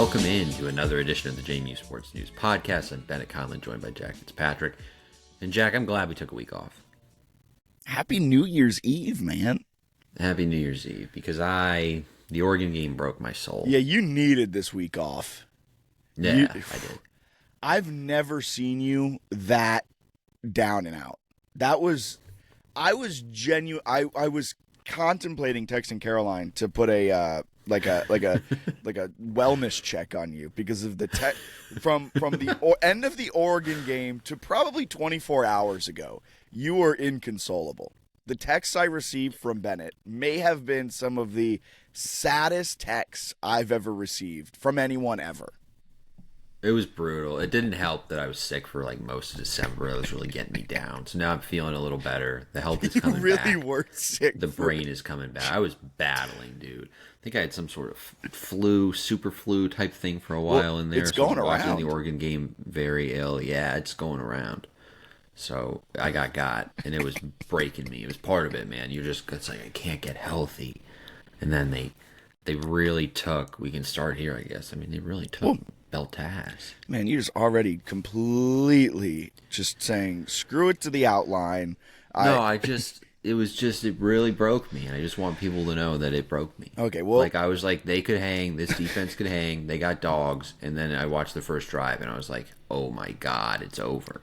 Welcome in to another edition of the JMU Sports News Podcast. I'm Bennett, Conlin, joined by Jack Fitzpatrick. And Jack, I'm glad we took a week off. Happy New Year's Eve, man. Happy New Year's Eve, because the Oregon game broke my soul. Yeah, you needed this week off. Yeah, I did. I've never seen you that down and out. I was genuine. I was contemplating texting Caroline to put a like a wellness check on you because of the from the end of the Oregon game to probably 24 hours ago. You were inconsolable. The texts I received from Bennett may have been some of the saddest texts I've ever received from anyone ever. It was brutal. It didn't help that I was sick for like most of December. It was really getting me down. So now I'm feeling a little better. The health is coming back. You really were sick. The brain is coming back. I was battling, dude. I think I had some sort of flu, super flu type thing for a while in there. It's going around. Watching the Oregon game very ill. Yeah, it's going around. So I got, and it was breaking me. It was part of it, man. It's like, I can't get healthy. And then they really took, we can start here, I guess. I mean, they really took belt to ass. Man, you're just already completely just saying, screw it to the outline. It really broke me. And I just want people to know that it broke me. Okay, well. Like, I was like, they could hang, this defense could hang, they got dogs. And then I watched the first drive, and I was like, oh my God, it's over.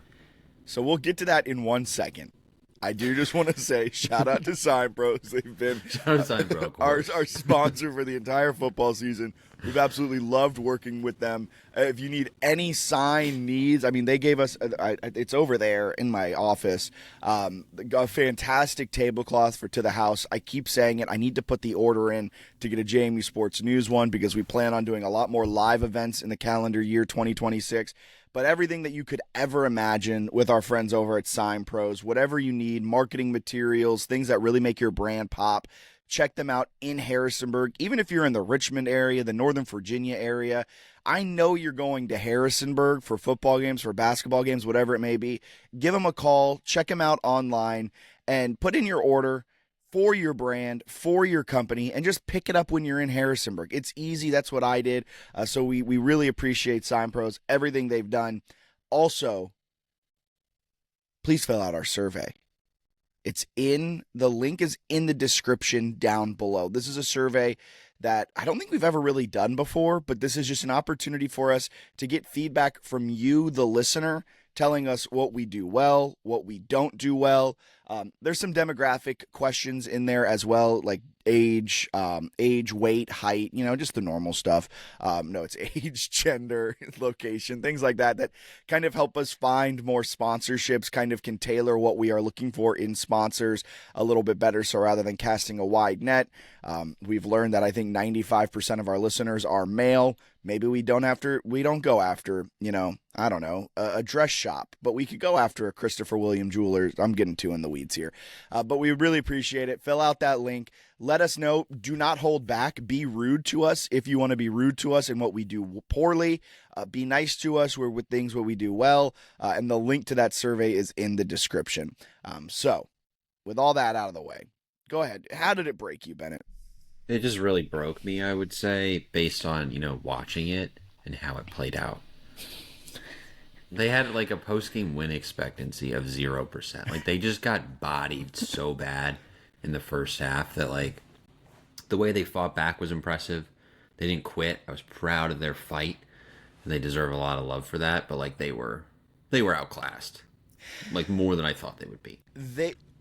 So we'll get to that in 1 second. I do just want to say, shout out to Sign Pros. They've been our sponsor for the entire football season. We've absolutely loved working with them. If you need any sign needs, I mean, they gave us, it's over there in my office, a fantastic tablecloth for To the House. I keep saying it. I need to put the order in to get a JMU Sports News one because we plan on doing a lot more live events in the calendar year 2026. But everything that you could ever imagine with our friends over at Sign Pros, whatever you need, marketing materials, things that really make your brand pop, check them out in Harrisonburg. Even if you're in the Richmond area, the Northern Virginia area, I know you're going to Harrisonburg for football games, for basketball games, whatever it may be. Give them a call, check them out online, and put in your order for your brand, for your company, and just pick it up when you're in Harrisonburg. It's easy. That's what I did. So we really appreciate Sign Pros, everything they've done. Also, please fill out our survey. The link is in the description down below. This is a survey that I don't think we've ever really done before, but this is just an opportunity for us to get feedback from you, the listener, telling us what we do well, what we don't do well. There's some demographic questions in there as well, like age, weight, height, just the normal stuff. No, it's age, gender, location, things like that kind of help us find more sponsorships, kind of can tailor what we are looking for in sponsors a little bit better. So rather than casting a wide net, we've learned that I think 95% of our listeners are male. Maybe we don't go after, I don't know, a dress shop, but we could go after a Christopher William Jewelers. I'm getting too in the weeds here. But we really appreciate it. Fill out that link. Let us know. Do not hold back. Be rude to us if you want to be rude to us in what we do poorly. Be nice to us with things what we do well. And the link to that survey is in the description. So with all that out of the way, go ahead. How did it break you, Bennett? It just really broke me, I would say, based on, watching it and how it played out. They had like a post-game win expectancy of 0%. Like, they just got bodied so bad in the first half that, like, the way they fought back was impressive. They didn't quit. I was proud of their fight, and they deserve a lot of love for that. But, like, they were outclassed, like, more than I thought they would be.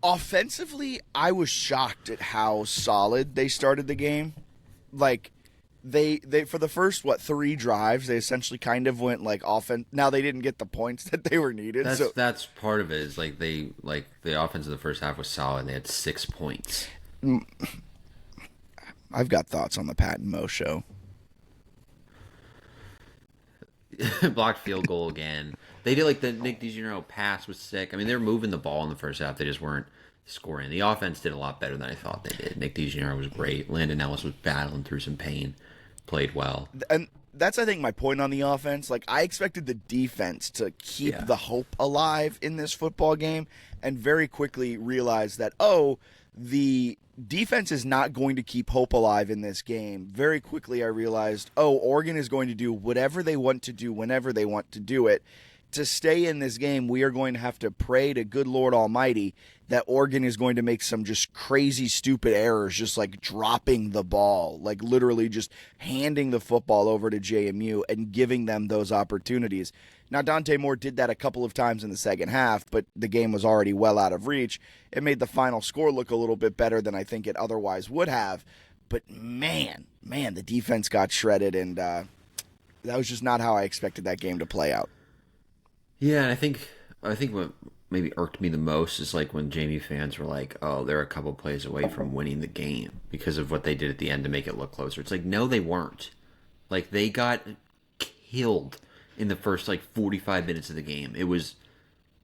Offensively, I was shocked at how solid they started the game. Like, they for the first 3 drives, they essentially kind of went like offense. Now they didn't get the points that they were needed. That's part of it. Is like the offense in the first half was solid. They had 6 points. I've got thoughts on the Pat and Mo show. Blocked field goal again. They did like the Nick DiGennaro pass was sick. I mean, they were moving the ball in the first half. They just weren't scoring. The offense did a lot better than I thought they did. Nick DiGennaro was great. Landon Ellis was battling through some pain. Played well. And that's I think my point on the offense. Like, I expected the defense to keep the hope alive in this football game, and very quickly realized that, the defense is not going to keep hope alive in this game. Very quickly I realized, Oregon is going to do whatever they want to do whenever they want to do it. To stay in this game, we are going to have to pray to good Lord Almighty that Oregon is going to make some just crazy, stupid errors, just like dropping the ball, like literally just handing the football over to JMU and giving them those opportunities. Now, Dante Moore did that a couple of times in the second half, but the game was already well out of reach. It made the final score look a little bit better than I think it otherwise would have. But man, the defense got shredded, and that was just not how I expected that game to play out. Yeah, and I think what maybe irked me the most is like when JMU fans were like, they're a couple plays away from winning the game because of what they did at the end to make it look closer. It's like, no, they weren't. Like, they got killed in the first 45 minutes of the game. It was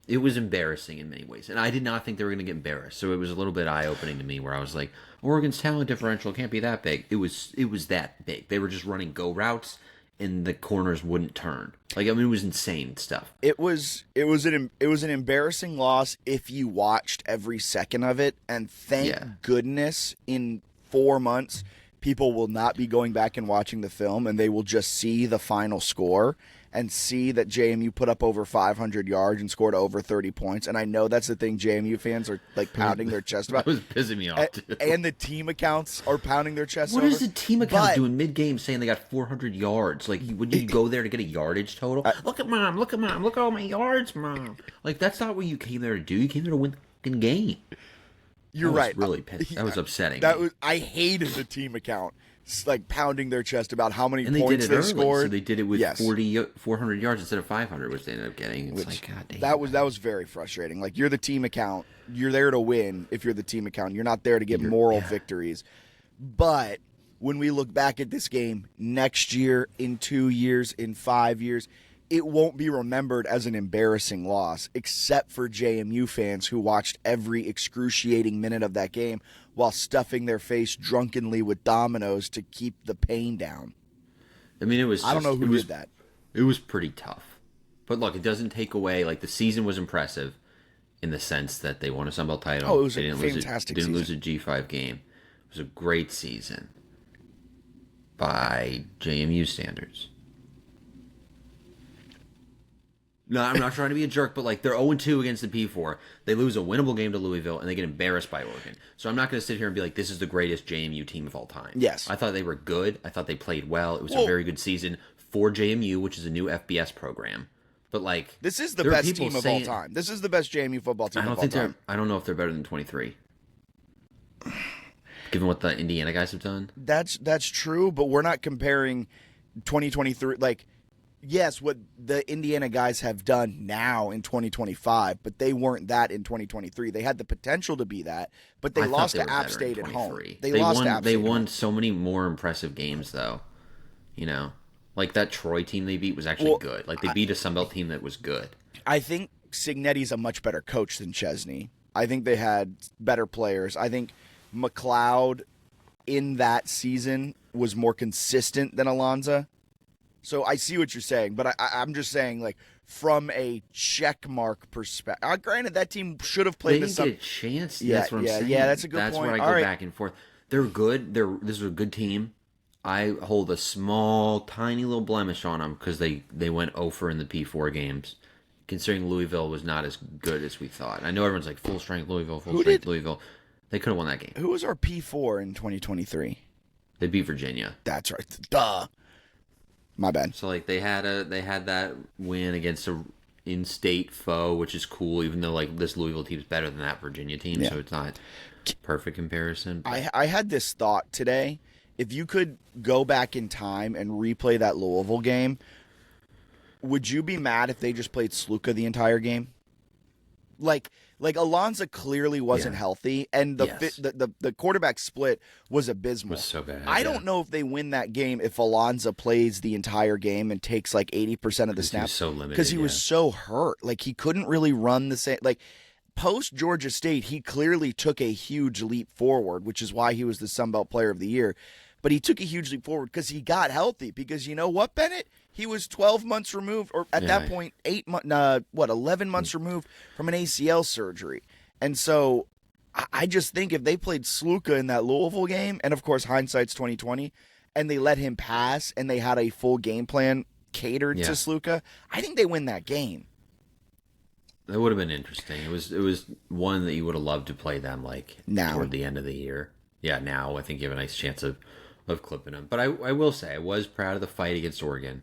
embarrassing in many ways, and I did not think they were going to get embarrassed. So it was a little bit eye-opening to me, where I was like, Oregon's talent differential can't be that big. It was that big. They were just running go routes, and the corners wouldn't turn. It was insane stuff. It was an embarrassing loss if you watched every second of it, and thank goodness in 4 months people will not be going back and watching the film, and they will just see the final score and see that JMU put up over 500 yards and scored over 30 points. And I know that's the thing JMU fans are pounding their chest about. That was pissing me off, too. And the team accounts are pounding their chests over. What is the team account doing mid-game saying they got 400 yards? Would you go there to get a yardage total? Look at Mom, look at all my yards, Mom. That's not what you came there to do. You came there to win the game. You're right. Really pissed. That was upsetting. I hated the team account. Pounding their chest about how many and points they scored. So they did it with 400 yards instead of 500, which they ended up getting. It's God damn. That was very frustrating. You're the team account. You're there to win if you're the team account. You're not there to get moral victories. But when we look back at this game next year, in 2 years, in 5 years, it won't be remembered as an embarrassing loss, except for JMU fans who watched every excruciating minute of that game while stuffing their face drunkenly with Dominoes to keep the pain down. I mean, I don't know who did that. It was pretty tough. But look, it doesn't take away, the season was impressive in the sense that they won a Sun Belt title. Oh, it was a fantastic season. Didn't lose a G5 game. It was a great season by JMU standards. No, I'm not trying to be a jerk, but they're 0-2 against the P4. They lose a winnable game to Louisville, and they get embarrassed by Oregon. So I'm not going to sit here and be like, this is the greatest JMU team of all time. Yes. I thought they were good. I thought they played well. It was a very good season for JMU, which is a new FBS program. But this is the best team of all time. This is the best JMU football team of all time. I don't know if they're better than 23. Given what the Indiana guys have done. That's true, but we're not comparing 2023 yes, what the Indiana guys have done now in 2025, but they weren't that in 2023. They had the potential to be that, but they lost to App State at home. They won so many more impressive games, though. That Troy team they beat was actually good. They beat a Sun Belt team that was good. I think Signetti's a much better coach than Chesney. I think they had better players. I think McLeod in that season was more consistent than Alonza. So I see what you're saying, but I'm just saying, from a check mark perspective. Granted, that team should have played. They didn't get a chance. That's what I'm saying. Yeah, that's a good point. That's where I go back and forth. They're good. This is a good team. I hold a small, tiny little blemish on them because they went 0-for in the P4 games, considering Louisville was not as good as we thought. I know everyone's full strength Louisville, Louisville. They could have won that game. Who was our P4 in 2023? They beat Virginia. That's right. Duh. My bad. So they had that win against a in-state foe, which is cool, even though this Louisville team is better than that Virginia team, so it's not perfect comparison. I had this thought today. If you could go back in time and replay that Louisville game, would you be mad if they just played Sluka the entire game? Alonza clearly wasn't healthy, and the quarterback split was abysmal. It was so bad. I don't know if they win that game if Alonza plays the entire game and takes 80% of the snaps. So limited because he was so hurt. He couldn't really run the same. Post Georgia State, he clearly took a huge leap forward, which is why he was the Sun Belt Player of the Year. but he took a huge leap forward because he got healthy. Because you know what, Bennett? He was 12 months removed, or at that point, 11 months removed from an ACL surgery. And so I just think if they played Sluka in that Louisville game, and of course hindsight's 2020, and they let him pass and they had a full game plan catered to Sluka, I think they win that game. That would have been interesting. It was one that you would have loved to play them like now toward the end of the year. Yeah, now I think you have a nice chance of clipping them. But I will say I was proud of the fight against Oregon.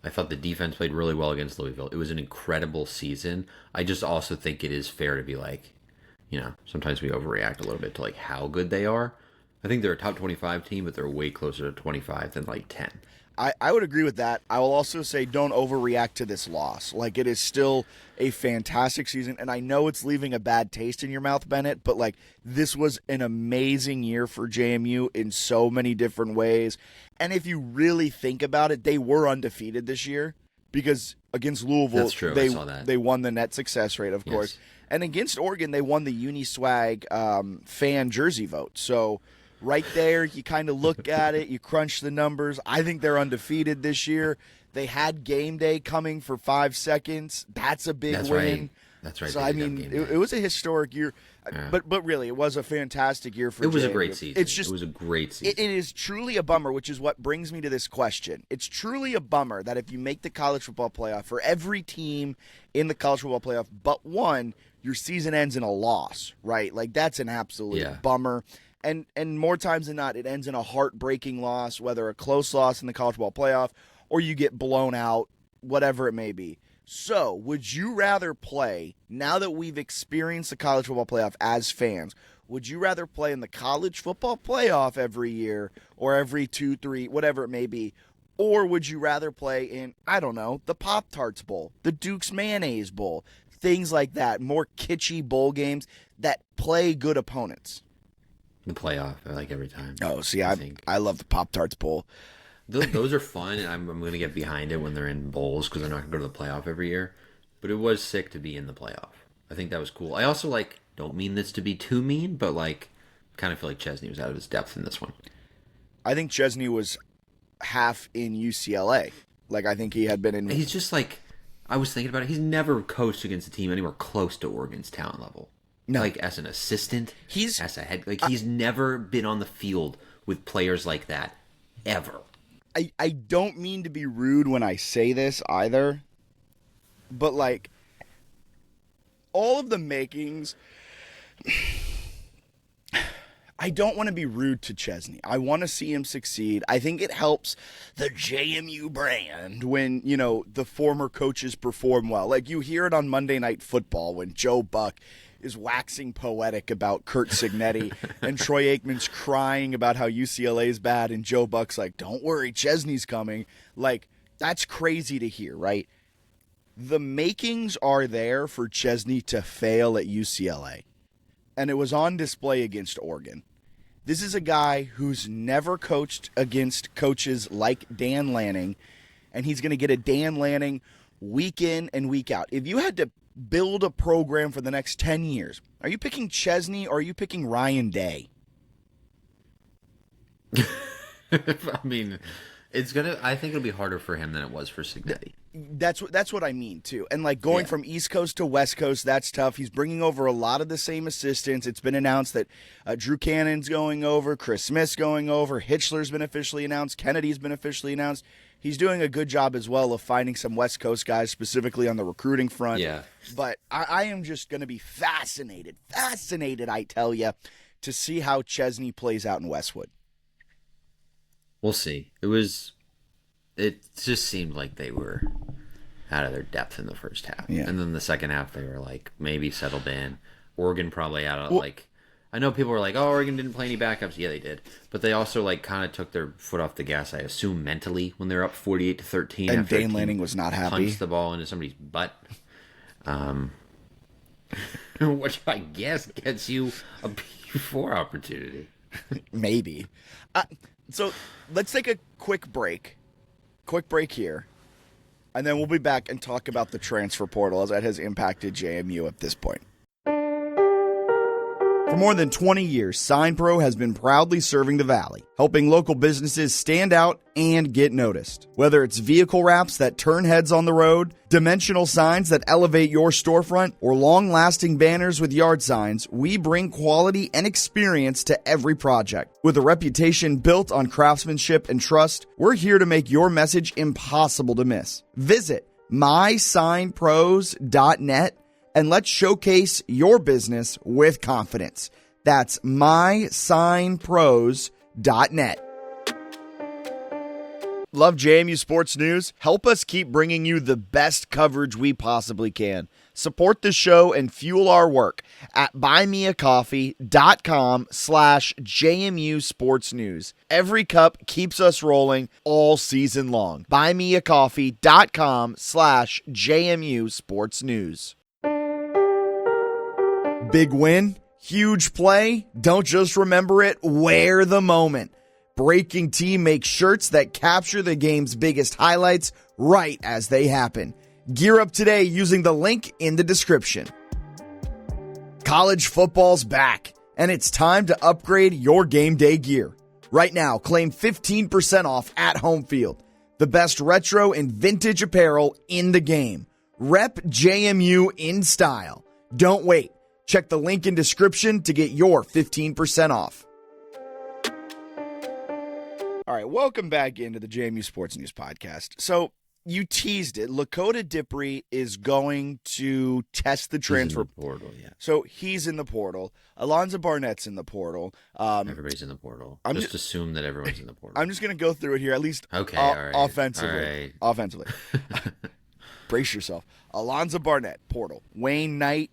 I thought the defense played really well against Louisville. It was an incredible season. I just also think it is fair to be like, sometimes we overreact a little bit to like how good they are. I think they're a top 25 team, but they're way closer to 25 than like 10. I would agree with that. I will also say don't overreact to this loss. Like, it is still a fantastic season, and I know it's leaving a bad taste in your mouth, Bennett, but like, this was an amazing year for JMU in so many different ways. And if you really think about it, they were undefeated this year because against Louisville, that's true. I saw that. They won the net success rate, of course. And against Oregon, they won the Uniswag fan jersey vote. So right there, you kind of look at it, you crunch the numbers. I think they're undefeated this year. They had game day coming for 5 seconds. That's a big win. Right. That's right. So, I mean, it was a historic year. Yeah. But really, it was a fantastic year for JMU. It was a great season. It was a great season. It is truly a bummer, which is what brings me to this question. It's truly a bummer that if you make the college football playoff, for every team in the college football playoff but one, your season ends in a loss, right? Like, that's an absolute bummer. And more times than not, it ends in a heartbreaking loss, whether a close loss in the college football playoff or you get blown out, whatever it may be. So, would you rather play, now that we've experienced the college football playoff as fans, would you rather play in the college football playoff every year or every 2, 3, whatever it may be? Or would you rather play in, I don't know, the Pop-Tarts Bowl, the Duke's Mayonnaise Bowl, things like that, more kitschy bowl games that play good opponents? The playoff, I like every time. Oh, see, I love the Pop-Tarts Bowl. Those are fun, and I'm going to get behind it when they're in bowls because they're not going to go to the playoff every year. But it was sick to be in the playoff. I think that was cool. I also, don't mean this to be too mean, but, kind of feel like Chesney was out of his depth in this one. I think Chesney was half in UCLA. I think he had been in... He's just, I was thinking about it. He's never coached against a team anywhere close to Oregon's talent level. No. As an assistant, as a head... he's never been on the field with players like that, ever. I don't mean to be rude when I say this either, but all of the makings, I don't want to be rude to Chesney. I want to see him succeed. I think it helps the JMU brand when, the former coaches perform well. You hear it on Monday Night Football when Joe Buck is waxing poetic about Kurt Signetti and Troy Aikman's crying about how UCLA is bad and Joe Buck's like, don't worry, Chesney's coming. That's crazy to hear, right? The makings are there for Chesney to fail at UCLA. And it was on display against Oregon. This is a guy who's never coached against coaches like Dan Lanning, and he's going to get a Dan Lanning week in and week out. If you had to build a program for the next 10 years, are you picking Chesney or are you picking Ryan Day? I mean, I think it'll be harder for him than it was for Signetti. That's what I mean too. And going from East Coast to West Coast, that's tough. He's bringing over a lot of the same assistants. It's been announced that Drew Cannon's going over, Chris Smith's going over, Hitchler's been officially announced, Kennedy's been officially announced. He's doing a good job as well of finding some West Coast guys, specifically on the recruiting front. Yeah. But I am just going to be fascinated, I tell you, to see how Chesney plays out in Westwood. We'll see. It just seemed like they were out of their depth in the first half. Yeah. And then the second half, they were maybe settled in. Oregon probably out of I know people were like, oh, Oregon didn't play any backups. Yeah, they did. But they also kind of took their foot off the gas, I assume, mentally when they're up 48-13. And Dan Lanning was not happy. Punched the ball into somebody's butt. Which I guess gets you a P4 opportunity. Maybe. So let's take a quick break. Quick break here. And then we'll be back and talk about the transfer portal as that has impacted JMU at this point. For more than 20 years, SignPro has been proudly serving the Valley, helping local businesses stand out and get noticed. Whether it's vehicle wraps that turn heads on the road, dimensional signs that elevate your storefront, or long-lasting banners with yard signs, we bring quality and experience to every project. With a reputation built on craftsmanship and trust, we're here to make your message impossible to miss. Visit mysignpros.net and let's showcase your business with confidence. That's mysignpros.net. Love JMU Sports News? Help us keep bringing you the best coverage we possibly can. Support the show and fuel our work at buymeacoffee.com/JMU Sports News. Every cup keeps us rolling all season long. Buymeacoffee.com/JMU Sports News. Big win, huge play. Don't just remember it, wear the moment. Breaking Team makes shirts that capture the game's biggest highlights right as they happen. Gear up today using the link in the description. College football's back, and it's time to upgrade your game day gear. Right now, claim 15% off at Home Field. The best retro and vintage apparel in the game. Rep JMU in style. Don't wait. Check the link in description to get your 15% off. All right, welcome back into the JMU Sports News Podcast. So you teased it. Lakota Dipree is going to test the transfer portal. Yeah. So he's in the portal. Alonzo Barnett's in the portal. Everybody's in the portal. Just assume that everyone's in the portal. I'm just going to go through it here, at least okay, all right. Offensively. All right. Offensively. Brace yourself. Alonzo Barnett, portal. Wayne Knight,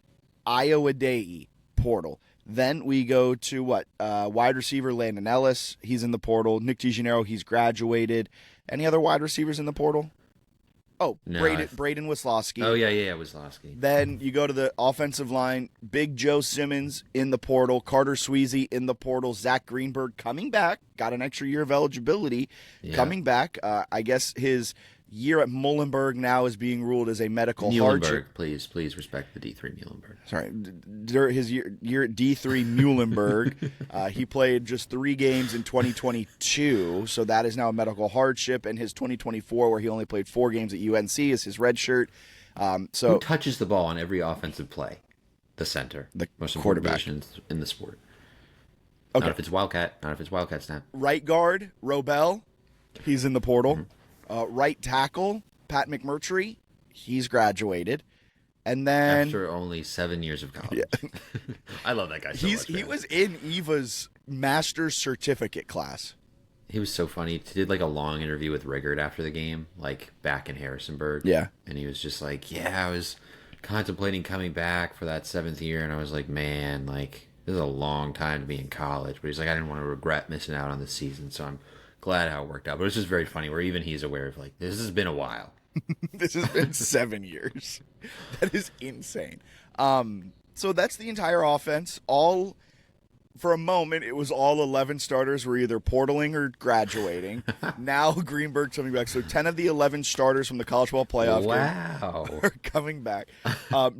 Iowa Day, portal. Then we go to wide receiver Landon Ellis. He's in the portal. Nick DeGennaro, he's graduated. Any other wide receivers in the portal? Oh, no, Braden Wislowski. Oh, yeah, Wislowski. Then you go to the offensive line. Big Joe Simmons in the portal. Carter Sweezy in the portal. Zach Greenberg coming back. Got an extra year of eligibility. Yeah. Coming back. I guess his year at Muhlenberg now is being ruled as a medical hardship. Please respect the D3 Muhlenberg. Sorry, his year at D3 Muhlenberg, he played just 3 games in 2022, so that is now a medical hardship. And his 2024, where he only played 4 games at UNC, is his red shirt. Who touches the ball on every offensive play? The center, the most quarterback important in the sport. Okay. Not if it's Wildcat snap. Right guard Robel, he's in the portal. Mm-hmm. Right tackle, Pat McMurtry, he's graduated. And then after only 7 years of college. Yeah. I love that guy so much. He was in Eva's master's certificate class. He was so funny. He did like a long interview with Riggert after the game, like back in Harrisonburg. Yeah. And he was just like, I was contemplating coming back for that 7th year. And I was like, man, like this is a long time to be in college. But he's like, I didn't want to regret missing out on this season. So I'm glad how it worked out. But it's just very funny where even he's aware of like, this has been a while. This has been 7 years. That is insane. So that's the entire offense. For a moment, it was all 11 starters were either portaling or graduating. Now Greenberg's coming back. So 10 of the 11 starters from the college ball playoff game are coming back. Are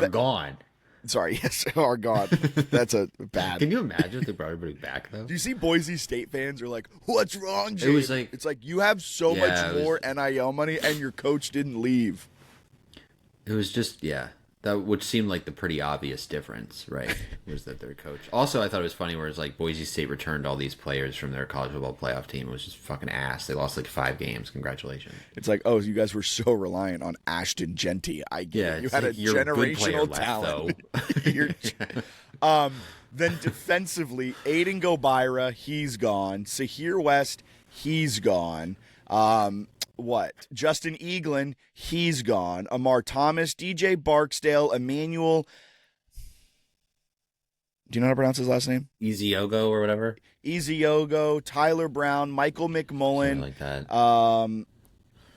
gone. Sorry, yes, are gone. That's a bad. Can you imagine if they brought everybody back, though? Do you see Boise State fans are like, what's wrong, James? It's like you have so much more NIL money and your coach didn't leave. It was just, that would seem like the pretty obvious difference, right? Was that their coach. Also, I thought it was funny where it's like Boise State returned all these players from their college football playoff team. It was just fucking ass. They lost like 5 games. Congratulations. It's like, oh, you guys were so reliant on Ashton Genty. I get it. You had a generational talent. Then defensively, Aiden Gobira, he's gone. Sahir West, he's gone. Justin Eaglin, he's gone. Amar Thomas, DJ Barksdale, Emmanuel. Do you know how to pronounce his last name? Eziogo or whatever. Eziogo, Tyler Brown, Michael McMullen. Something like that.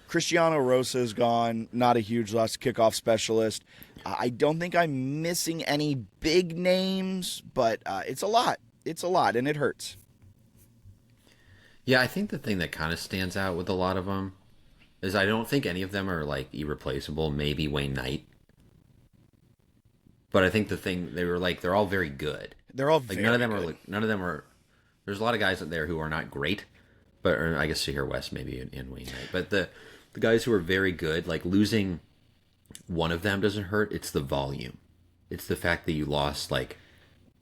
Cristiano Rosa's gone. Not a huge loss. Kickoff specialist. I don't think I'm missing any big names, but it's a lot. It's a lot, and it hurts. Yeah, I think the thing that kind of stands out with a lot of them is I don't think any of them are like irreplaceable. Maybe Wayne Knight. But I think the thing, they're all very good. They're all like very none of them good. are like none of them are. There's a lot of guys out there who are not great, but or I guess Sahir West maybe in Wayne Knight, but the guys who are very good, like losing one of them doesn't hurt. It's the volume. It's the fact that you lost like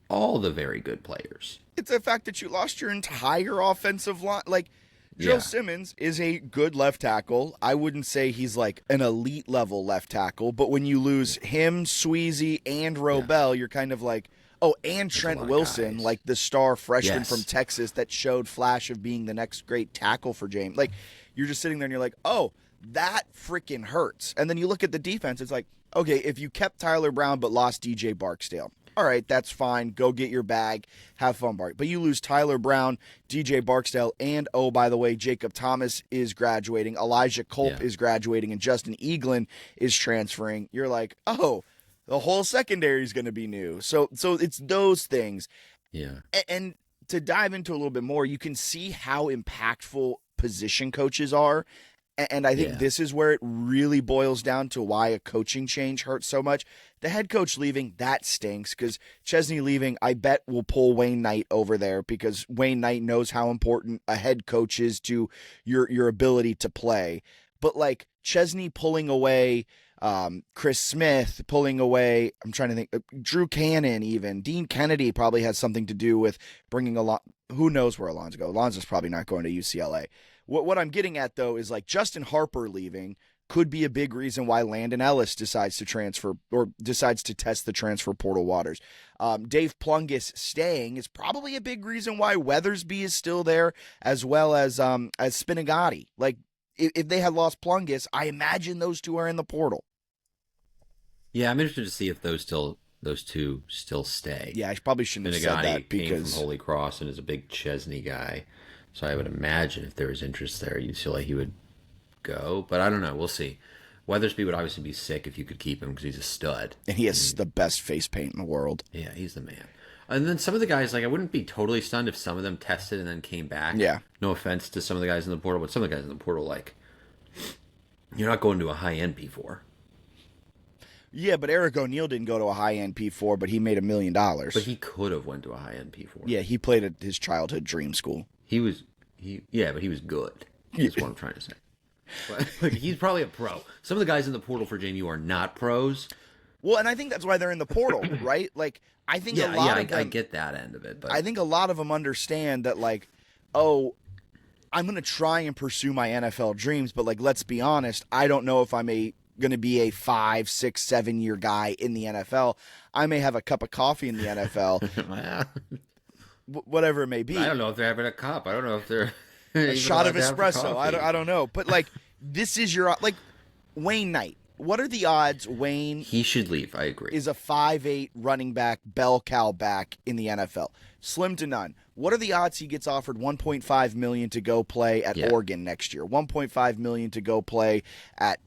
all the very good players. It's the fact that you lost your entire offensive line. Like, Joe Simmons is a good left tackle. I wouldn't say he's like an elite level left tackle, but when you lose him, Sweezy, and Robel, you're kind of like, oh, and Trent Wilson, like the star freshman from Texas that showed flash of being the next great tackle for James. Like, you're just sitting there and you're like, oh, that freaking hurts. And then you look at the defense, it's like, okay, if you kept Tyler Brown but lost DJ Barksdale, all right, that's fine. Go get your bag. Have fun, Bart. But you lose Tyler Brown, DJ Barksdale, and, oh, by the way, Jacob Thomas is graduating, Elijah Culp is graduating, and Justin Eaglin is transferring. You're like, oh, the whole secondary is going to be new. So it's those things. Yeah. And to dive into a little bit more, you can see how impactful position coaches are. And I think this is where it really boils down to why a coaching change hurts so much. The head coach leaving, that stinks, because Chesney leaving, I bet will pull Wayne Knight over there, because Wayne Knight knows how important a head coach is to your ability to play. But like Chesney pulling away Chris Smith, pulling away, I'm trying to think, Drew Cannon even. Dean Kennedy probably has something to do with bringing a lot. Who knows where Alonzo goes? Alonzo's probably not going to UCLA. What I'm getting at, though, is like Justin Harper leaving could be a big reason why Landon Ellis decides to transfer or decides to test the transfer portal waters. Dave Plungus staying is probably a big reason why Weathersby is still there, as well as Spinagati. Like, if they had lost Plungus, I imagine those two are in the portal. Yeah, I'm interested to see if those two still stay. Yeah, I probably shouldn't have said that because came from Holy Cross and is a big Chesney guy. So I would imagine if there was interest there, you'd feel like he would go. But I don't know. We'll see. Weathersby would obviously be sick if you could keep him because he's a stud. And he has the best face paint in the world. Yeah, he's the man. And then some of the guys, like I wouldn't be totally stunned if some of them tested and then came back. Yeah. No offense to some of the guys in the portal, but some of the guys in the portal, like, you're not going to a high-end P4. Yeah, but Eric O'Neal didn't go to a high-end P4, but he made $1 million. But he could have went to a high-end P4. Yeah, he played at his childhood dream school. But he was good. That's what I'm trying to say. But, like, he's probably a pro. Some of the guys in the portal for JMU are not pros. Well, and I think that's why they're in the portal, right? Like, I think a lot of them, I get that end of it. But I think a lot of them understand that, like, oh, I'm going to try and pursue my NFL dreams, but, like, let's be honest, I don't know if I'm going to be a 5, 6, 7 year guy in the NFL. I may have a cup of coffee in the NFL. Whatever it may be. I don't know if they're having a cup. I don't know if they're a shot of espresso. I don't know. But like, this is your like Wayne Knight. What are the odds Wayne? He should leave. I agree. Is a 5'8" running back, bell cow back in the NFL? Slim to none. What are the odds he gets offered $1.5 million to go play at Oregon next year? $1.5 million to go play at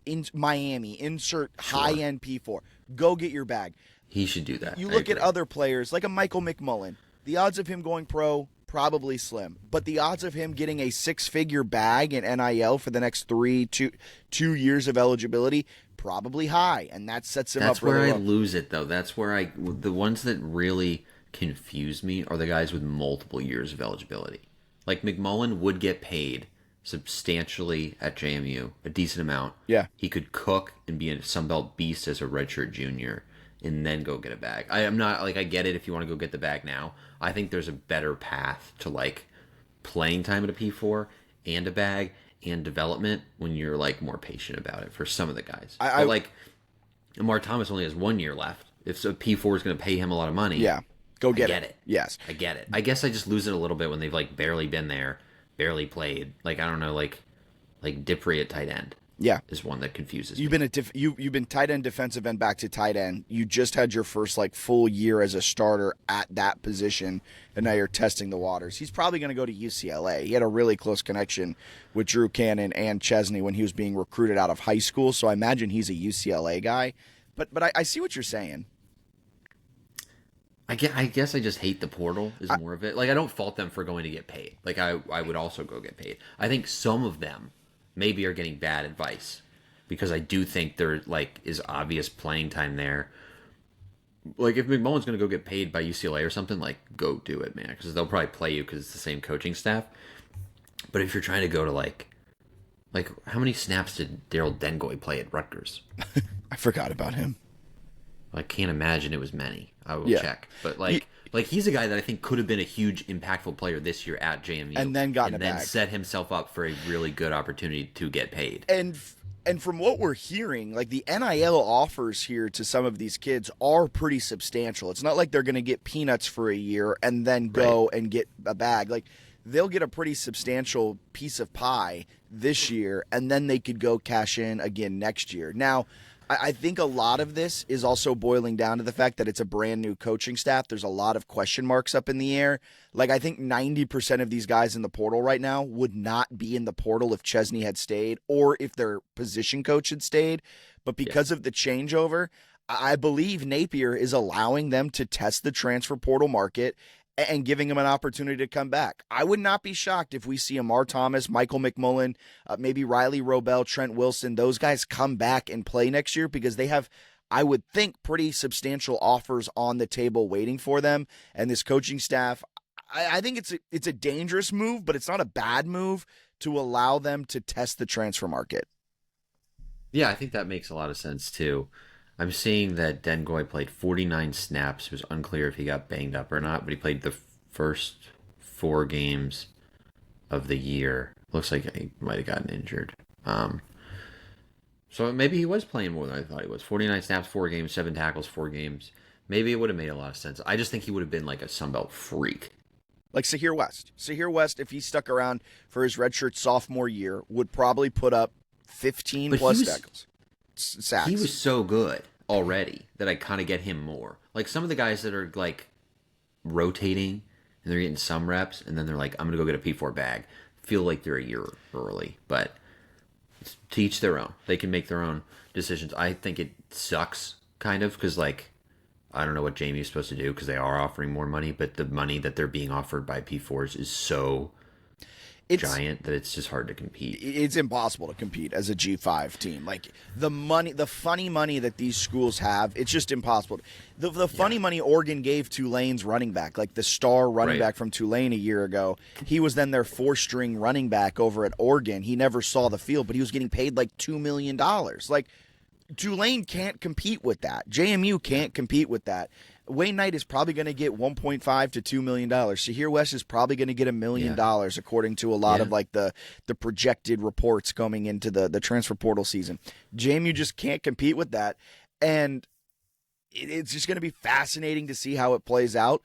in Miami. Insert high end P4. Go get your bag. He should do that. You look at other players like a Michael McMullen. The odds of him going pro, probably slim. But the odds of him getting a 6-figure bag in NIL for the next 2 years of eligibility, probably high. And that sets him up really well. That's where I lose it, though. That's where the ones that really confuse me are the guys with multiple years of eligibility. Like McMullen would get paid substantially at JMU, a decent amount. Yeah. He could cook and be a Sunbelt beast as a redshirt junior and then go get a bag. I am not, like, I get it if you want to go get the bag now. I think there's a better path to, like, playing time at a P4 and a bag and development when you're, like, more patient about it for some of the guys. But, like, Amar Thomas only has 1 year left. If a P4 is going to pay him a lot of money. Yeah. Go get it. I get it. Yes. I get it. I guess I just lose it a little bit when they've, like, barely been there, barely played. Like, I don't know, like Dipri at tight end. Yeah, is one that confuses me. You've been tight end, defensive end, back to tight end. You just had your first like full year as a starter at that position, and now you're testing the waters. He's probably going to go to UCLA. He had a really close connection with Drew Cannon and Chesney when he was being recruited out of high school. So I imagine he's a UCLA guy. But I see what you're saying. I guess I just hate the portal is more of it. Like, I don't fault them for going to get paid. Like, I would also go get paid. I think some of them maybe are getting bad advice because I do think there, like, is obvious playing time there. like if McMullen's going to go get paid by UCLA or something, like go do it, man, because they'll probably play you because it's the same coaching staff. But if you're trying to go to like how many snaps did Daryl Dengoy play at Rutgers? I forgot about him. I can't imagine it was many. I will check, but like he's a guy that I think could have been a huge impactful player this year at JMU, and then set himself up for a really good opportunity to get paid. And from what we're hearing, like the NIL offers here to some of these kids are pretty substantial. It's not like they're going to get peanuts for a year and then go and get a bag. Like they'll get a pretty substantial piece of pie this year, and then they could go cash in again next year. Now, I think a lot of this is also boiling down to the fact that it's a brand new coaching staff. There's a lot of question marks up in the air. Like I think 90% of these guys in the portal right now would not be in the portal if Chesney had stayed or if their position coach had stayed. But because of the changeover, I believe Napier is allowing them to test the transfer portal market and giving him an opportunity to come back. I would not be shocked if we see Amar Thomas, Michael McMullen, maybe Riley Robel, Trent Wilson, those guys come back and play next year because they have, I would think, pretty substantial offers on the table waiting for them. And this coaching staff, I think it's a dangerous move, but it's not a bad move to allow them to test the transfer market. Yeah, I think that makes a lot of sense too. I'm seeing that Dengoy played 49 snaps. It was unclear if he got banged up or not, but he played the first 4 games of the year. Looks like he might have gotten injured. So maybe he was playing more than I thought he was. 49 snaps, 4 games, 7 tackles, 4 games. Maybe it would have made a lot of sense. I just think he would have been like a Sunbelt freak. Like Sahir West. Sahir West, if he stuck around for his redshirt sophomore year, would probably put up 15 plus tackles. Sacks. He was so good already that I kind of get him more. Like some of the guys that are like rotating and they're getting some reps and then they're like, I'm going to go get a P4 bag. Feel like they're a year early, but to each their own. They can make their own decisions. I think it sucks kind of because like, I don't know what JMU is supposed to do because they are offering more money, but the money that they're being offered by P4s is so giant that it's just hard to compete. It's impossible to compete as a G5 team. Like the funny money that these schools have, it's just impossible. The funny money Oregon gave Tulane's running back, like the star running back from Tulane a year ago. He was then their 4-string running back over at Oregon. He never saw the field, but he was getting paid like $2 million. Like Tulane can't compete with that. JMU can't compete with that. Wayne Knight is probably going to get $1.5 to $2 million. Sahir West is probably going to get $1 million, according to a lot of like the projected reports coming into the transfer portal season. JMU just can't compete with that, and it's just going to be fascinating to see how it plays out.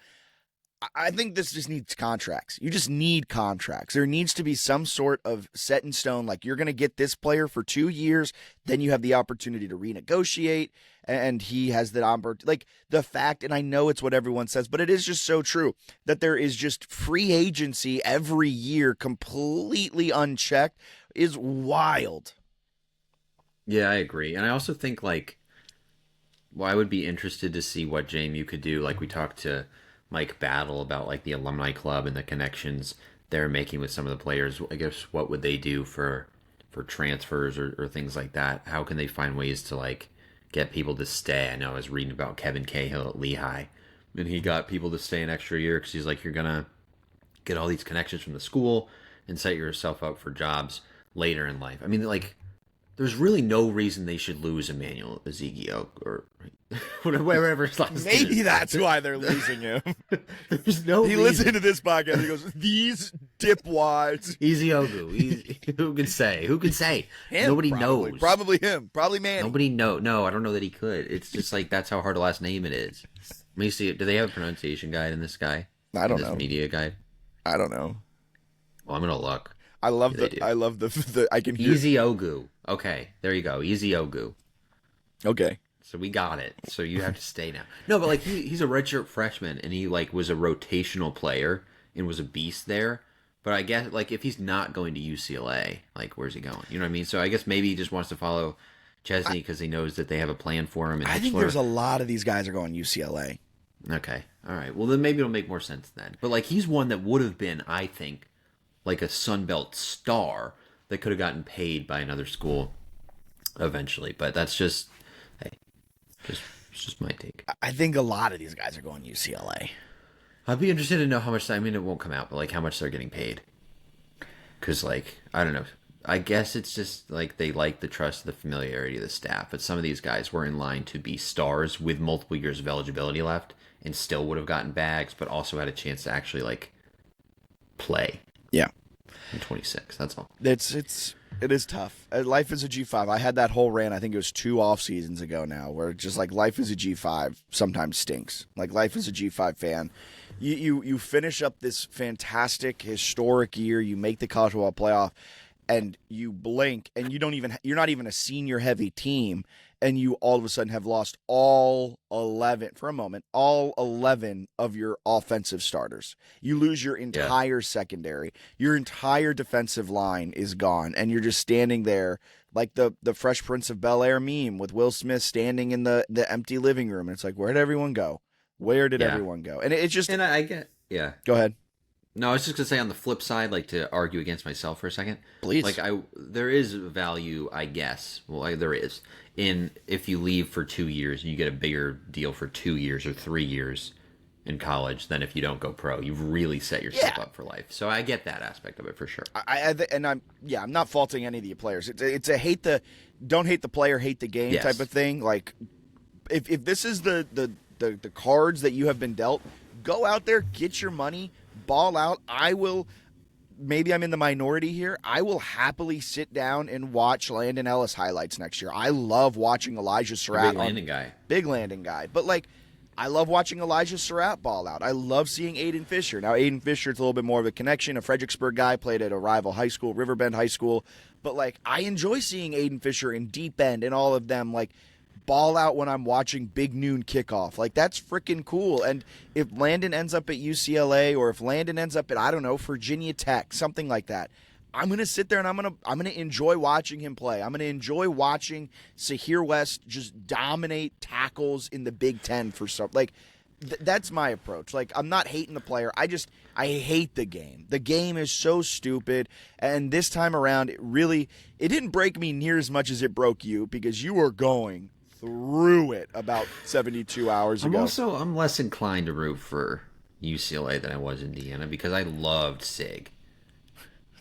I think this just needs contracts. You just need contracts. There needs to be some sort of set in stone, like you're going to get this player for 2 years, then you have the opportunity to renegotiate, and he has the opportunity. Like the fact, and I know it's what everyone says, but it is just so true, that there is just free agency every year completely unchecked is wild. Yeah, I agree. And I also think like, I would be interested to see what JMU could do. Like we talked to Mike Battle about like the alumni club and the connections they're making with some of the players. I guess what would they do for transfers or things like that? How can they find ways to like get people to stay? I know I was reading about Kevin Cahill at Lehigh, and he got people to stay an extra year because he's like, you're gonna get all these connections from the school and set yourself up for jobs later in life. I mean, like, there's really no reason they should lose Emmanuel Ezekiel or whatever his last name. Maybe that's why they're losing him. There's no He reason. listened to this podcast and he goes, these dipwads. Eziogu. Who can say? Who can say? Him, Nobody probably. knows. Probably him. Probably Manny. Nobody know. No, I don't know that he could. It's just like that's how hard a last name it is. Let me see. Do they have a pronunciation guide in this guy? I don't know. This media guide? I don't know. Well, I'm gonna look. I love the I can hear Eziogu. Okay, there you go. Eziogu. Okay. So we got it. So you have to stay now. No, but like he's a redshirt freshman and he like was a rotational player and was a beast there. But I guess like if he's not going to UCLA, like where's he going? You know what I mean? So I guess maybe he just wants to follow Chesney because he knows that they have a plan for him. I think there's a lot of these guys are going UCLA. Okay. All right. Well, then maybe it'll make more sense then. But like he's one that would have been, I think, like a Sunbelt star that could have gotten paid by another school eventually. But that's just, hey, just It's just my take. I think a lot of these guys are going UCLA. I'd be interested to know how much. I mean, it won't come out, but like how much they're getting paid. Because like I don't know. I guess it's just like they like the trust, the familiarity of the staff. But some of these guys were in line to be stars with multiple years of eligibility left, and still would have gotten bags, but also had a chance to actually like play. Yeah. In 26. That's all. It is tough. Life is a G5. I had that whole rant, I think it was 2 off seasons ago now, where just like life is a G5 sometimes stinks. Like life is a G5 fan. You finish up this fantastic historic year, you make the college football playoff, and you blink and you're not even a senior heavy team, and you all of a sudden have lost all 11 of your offensive starters. You lose your entire secondary. Your entire defensive line is gone, and you're just standing there like the Fresh Prince of Bel-Air meme with Will Smith standing in the empty living room. And it's like, where did everyone go? Where did everyone go? And it's just... And I get... Yeah. Go ahead. No, I was just going to say on the flip side, like to argue against myself for a second. Please. Like there is value, I guess. Well, there is. In if you leave for 2 years, you get a bigger deal for 2 years or 3 years in college than if you don't go pro. You've really set yourself up for life. So I get that aspect of it for sure. I'm not faulting any of the players. It's a don't hate the player, hate the game type of thing. Like if this is the cards that you have been dealt, go out there, get your money, ball out. Maybe I'm in the minority here. I will happily sit down and watch Landon Ellis highlights next year. I love watching Elijah Surratt. Big landing guy. But like, I love watching Elijah Surratt ball out. I love seeing Aiden Fisher. Now, Aiden Fisher's a little bit more of a connection. A Fredericksburg guy, played at a rival high school, Riverbend High School. But like, I enjoy seeing Aiden Fisher in Deep End and all of them like ball out when I'm watching Big Noon Kickoff. Like, that's freaking cool. And if Landon ends up at UCLA, or if Landon ends up at, I don't know, Virginia Tech, something like that, I'm going to sit there and I'm going to enjoy watching him play. I'm going to enjoy watching Sahir West just dominate tackles in the Big Ten for some. Like, that's my approach. Like, I'm not hating the player. I hate the game. The game is so stupid. And this time around, it didn't break me near as much as it broke you, because you were going through it about 72 hours ago. I'm less inclined to root for UCLA than I was Indiana, because I loved Sig.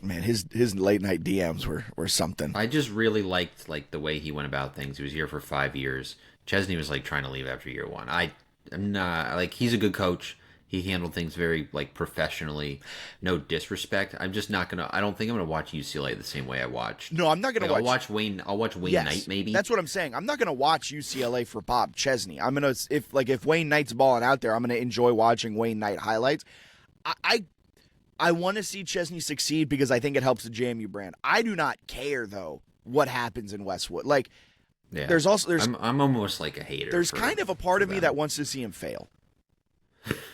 Man, his late night DMs were something. I just really liked like the way he went about things. He was here for 5 years. Chesney was like trying to leave after year 1. I'm not like, he's a good coach. He handled things very like professionally. No disrespect. I'm just not gonna. I don't think I'm gonna watch UCLA the same way I watched. No, I'm not gonna watch. I'll watch Wayne Knight maybe. That's what I'm saying. I'm not gonna watch UCLA for Bob Chesney. I'm gonna if Wayne Knight's balling out there, I'm gonna enjoy watching Wayne Knight highlights. I want to see Chesney succeed because I think it helps the JMU brand. I do not care though what happens in Westwood. Like, there's I'm almost like a hater. There's kind of a part of me that wants to see him fail.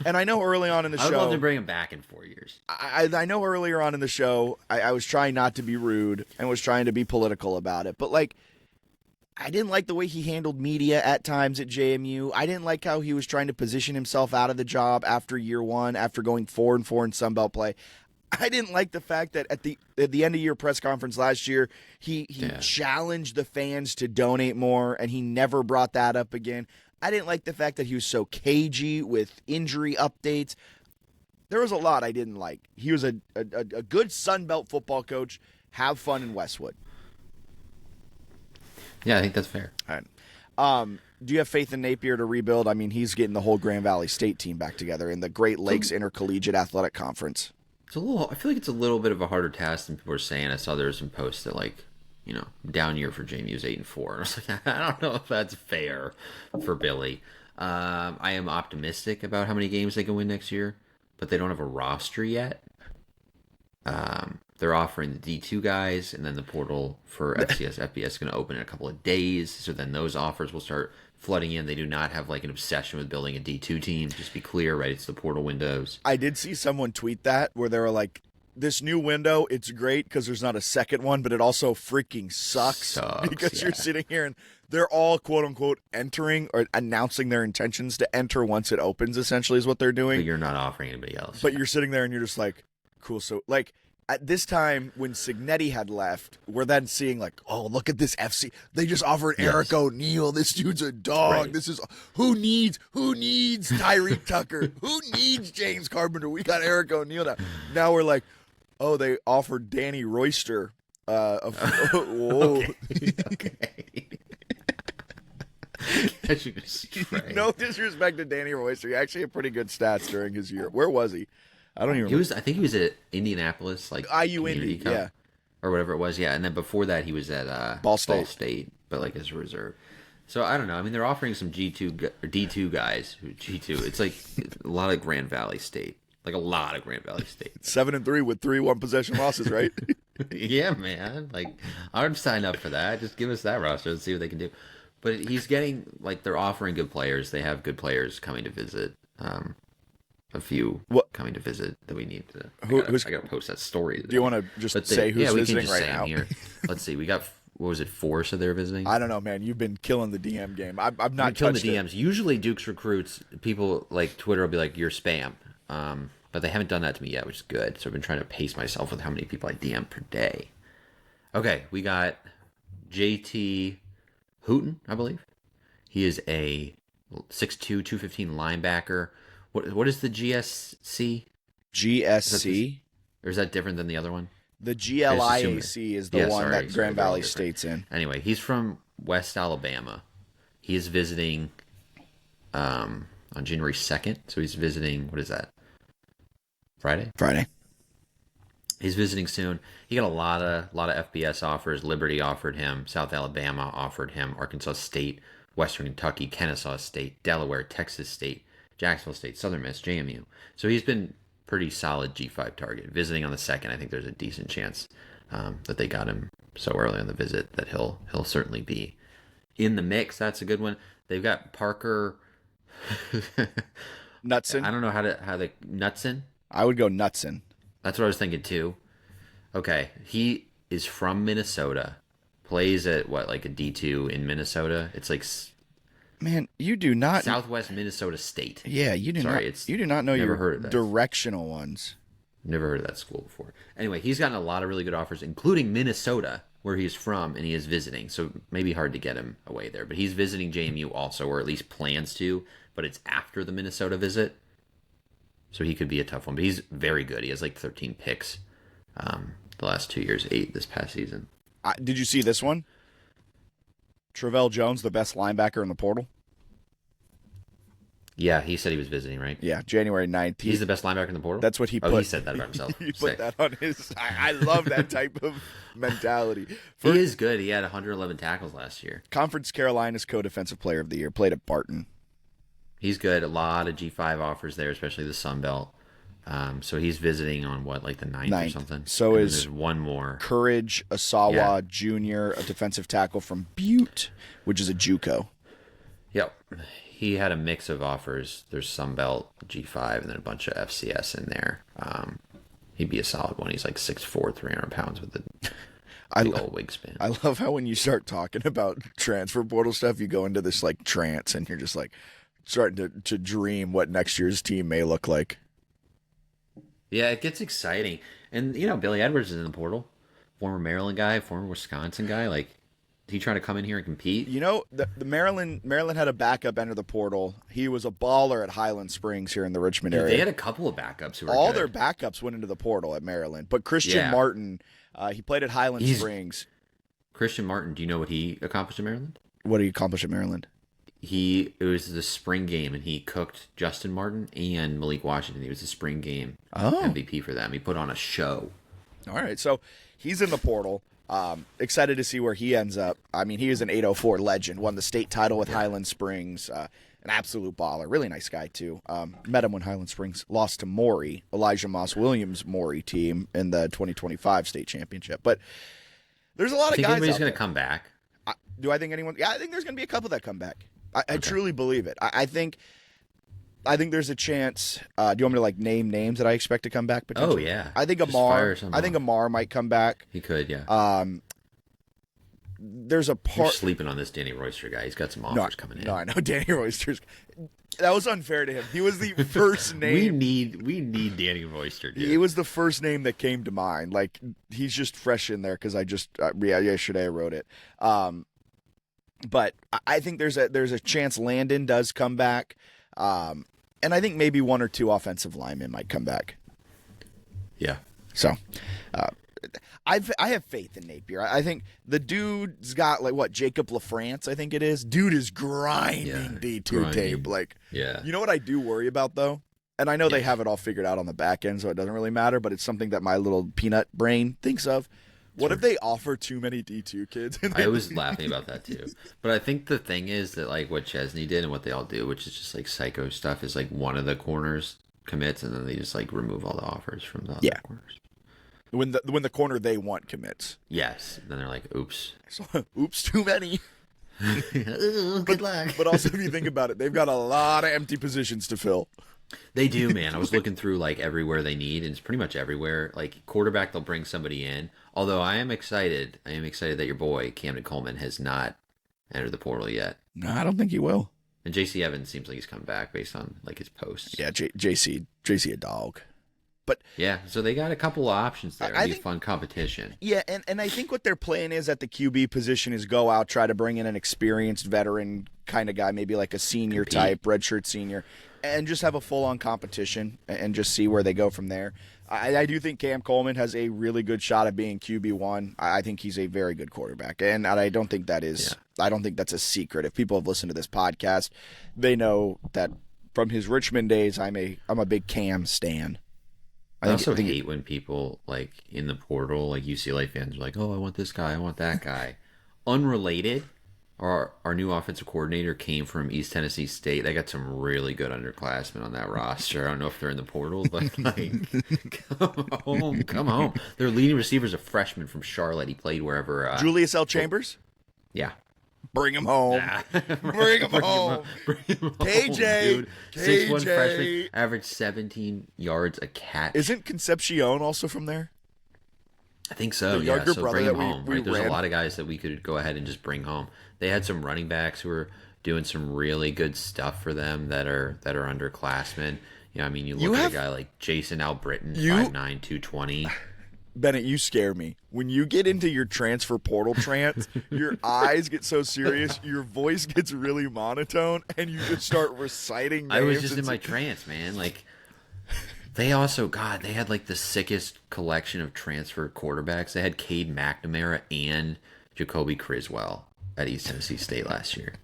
And I know early on in the show, I would love to bring him back in 4 years. I know earlier on in the show, I was trying not to be rude and was trying to be political about it. But, like, I didn't like the way he handled media at times at JMU. I didn't like how he was trying to position himself out of the job after year 1, after going 4-4 in Sunbelt play. I didn't like the fact that at the end of year press conference last year, he challenged the fans to donate more, and he never brought that up again. I didn't like the fact that he was so cagey with injury updates. There was a lot I didn't like. He was a good Sunbelt football coach. Have fun in Westwood. Yeah, I think that's fair. All right. Do you have faith in Napier to rebuild? I mean, he's getting the whole Grand Valley State team back together in the Great Lakes Intercollegiate Athletic Conference. I feel like it's a little bit of a harder task than people are saying. I saw there were some posts that, like, you know, down year for JMU's 8-4. And I was like, I don't know if that's fair for Billy. I am optimistic about how many games they can win next year, but they don't have a roster yet. They're offering the D2 guys, and then the portal for FCS, FBS is going to open in a couple of days. So then those offers will start flooding in. They do not have like an obsession with building a D2 team. Just be clear, right? It's the portal windows. I did see someone tweet that where they were like, this new window, it's great because there's not a second one, but it also freaking sucks because you're sitting here and they're all quote unquote entering or announcing their intentions to enter once it opens, essentially is what they're doing. But you're not offering anybody else. But you're sitting there and you're just like, cool. So like, At this time, when Signetti had left, we're then seeing like, oh, look at this FC. They just offered Eric O'Neal. This dude's a dog. Right. This is who needs Tyreek Tucker? Who needs James Carpenter? We got Eric O'Neal now. Now we're like, oh, they offered Danny Royster. Whoa. Okay. No disrespect to Danny Royster. He actually had pretty good stats during his year. Where was he? I don't even remember. I think he was at Indianapolis, like IU Indy, yeah. Or whatever it was, yeah. And then before that, he was at Ball State, but like as a reserve. So I don't know. I mean, they're offering some G2 or D2 guys. G2. It's like a lot of Grand Valley State. Like a lot of Grand Valley State. 7-3 with 3 1-possession losses, right? Yeah, man. Like, I'd sign up for that. Just give us that roster and see what they can do. But he's getting, like, they're offering good players. They have good players coming to visit. A few coming to visit that we need to. I got to post that story today. Do you want to just say who's visiting right now? Here. Let's see. We got, what was it, 4 said they were visiting? I don't know, man. You've been killing the DM game. I'm not killing the DMs. Usually Duke's recruits, people like Twitter will be like, you're spam. But they haven't done that to me yet, which is good. So I've been trying to pace myself with how many people I DM per day. Okay, we got JT Hooten, I believe. He is a 6'2", 215 linebacker. What is the GSC? GSC? Or is that different than the other one? The GLIAC is the one that Grand Valley State's in. Anyway, he's from West Alabama. He is visiting on January 2nd. So he's visiting, what is that? Friday. He's visiting soon. He got a lot of FBS offers. Liberty offered him. South Alabama offered him. Arkansas State, Western Kentucky, Kennesaw State, Delaware, Texas State, Jacksonville State, Southern Miss, JMU. So he's been pretty solid G5 target. Visiting on the 2nd, I think there's a decent chance that they got him so early on the visit that he'll certainly be in the mix. That's a good one. They've got Parker Knutson. I don't know how the Knutson. I would go Knutson. That's what I was thinking too. Okay, he is from Minnesota. Plays at like a D2 in Minnesota. It's like, man, you do not Southwest Minnesota State. Yeah, you do not know your heard of that. Directional ones. Never heard of that school before. Anyway, he's gotten a lot of really good offers, including Minnesota, where he's from, and he is visiting. So maybe hard to get him away there, but he's visiting JMU also, or at least plans to. But it's after the Minnesota visit. So he could be a tough one, but he's very good. He has like 13 picks the last 2 years, 8 this past season. Did you see this one? Travell Jones, the best linebacker in the portal. Yeah, he said he was visiting, right? Yeah, January 9th. He's the best linebacker in the portal? That's what he put. Oh, he said that about himself. He put that on his... I love that type of mentality. He is good. He had 111 tackles last year. Conference Carolina's co-defensive player of the year. Played at Barton. He's good. A lot of G5 offers there, especially the Sun Belt. So he's visiting on like the 9th or something. So there's one more. Courage Asawa Jr., a defensive tackle from Butte, which is a JUCO. Yep. He had a mix of offers. There's Sun Belt, G5, and then a bunch of FCS in there. He'd be a solid one. He's like 6'4", 300 pounds with a big old wingspan. I love how when you start talking about transfer portal stuff, you go into this like trance and you're just like starting to dream what next year's team may look like. Yeah, it gets exciting. And, Billy Edwards is in the portal. Former Maryland guy, former Wisconsin guy. Like, is he trying to come in here and compete? The Maryland had a backup enter the portal. He was a baller at Highland Springs here in the Richmond area. They had a couple of backups who were All good. their backups went into the portal at Maryland. But Christian Martin, he played at Highland Springs. Christian Martin, do you know what he accomplished at Maryland? What did he accomplish at Maryland? It was the spring game, and he cooked Justin Martin and Malik Washington. He was the spring game MVP for them. He put on a show. All right, so he's in the portal. Excited to see where he ends up. I mean, he is an 804 legend. Won the state title with Highland Springs. An absolute baller. Really nice guy, too. Met him when Highland Springs lost to Maury, Elijah Moss Williams' Maury team in the 2025 state championship. But there's a lot of guys out there. Anybody's going to come back? Do I think anyone? Yeah, I think there's going to be a couple that come back. I truly believe it. I think there's a chance. Do you want me to like name names that I expect to come back? Potentially? Oh yeah. I think Amar. I think Amar might come back. He could, yeah. there's a part. You're sleeping on this Danny Royster guy. He's got some offers coming in. No, I know Danny Royster's. That was unfair to him. He was the first name. we need Danny Royster, dude. He was the first name that came to mind. Like, he's just fresh in there because I just yesterday I wrote it. But I think there's a chance Landon does come back, and I think maybe one or two offensive linemen might come back. Yeah. So, I have faith in Napier. I think the dude's got Jacob LaFrance, I think it is. Dude is grinding D2 tape. You know what I do worry about though? And I know they have it all figured out on the back end, so it doesn't really matter, but it's something that my little peanut brain thinks of. What if they offer too many D2 kids? I was laughing about that too. But I think the thing is that what Chesney did and what they all do, which is just psycho stuff, is one of the corners commits and then they just remove all the offers from the other corners. When the corner they want commits. Yes. Then they're like, oops. Oops, too many. Good luck. But also if you think about it, they've got a lot of empty positions to fill. They do, man. I was looking through everywhere they need, and it's pretty much everywhere. Quarterback, they'll bring somebody in. Although I am excited. I am excited that your boy Camden Coleman has not entered the portal yet. No, I don't think he will. And JC Evans seems like he's coming back based on his posts. Yeah, JC a dog. But yeah, so they got a couple of options there. It'll be fun competition. Yeah, and I think what their plan is at the QB position is go out, try to bring in an experienced veteran kind of guy, maybe a senior type, redshirt senior, and just have a full-on competition and just see where they go from there. I do think Cam Coleman has a really good shot at being QB1. I think he's a very good quarterback, and I don't think that is. Yeah. I don't think that's a secret. If people have listened to this podcast, they know that from his Richmond days, I'm a big Cam stan. I also hate when people in the portal, UCLA fans are like, "Oh, I want this guy, I want that guy," unrelated. Our new offensive coordinator came from East Tennessee State. They got some really good underclassmen on that roster. I don't know if they're in the portal, but come home. Their leading receiver is a freshman from Charlotte. He played wherever. Julius L. Chambers? Yeah. Bring him home. Bring him home. KJ. Dude. 6'1" freshman, averaged 17 yards a catch. Isn't Concepcion also from there? I think so, yeah. So bring him home. Right? There's a lot of guys that we could go ahead and just bring home. They had some running backs who were doing some really good stuff for them that are underclassmen. You look at a guy like Jason Albritton, 5'9", 220. Bennett, you scare me. When you get into your transfer portal trance, your eyes get so serious, your voice gets really monotone, and you just start reciting names. I was just in my trance, man. They also, they had the sickest collection of transfer quarterbacks. They had Cade McNamara and Jacoby Criswell at East Tennessee State last year.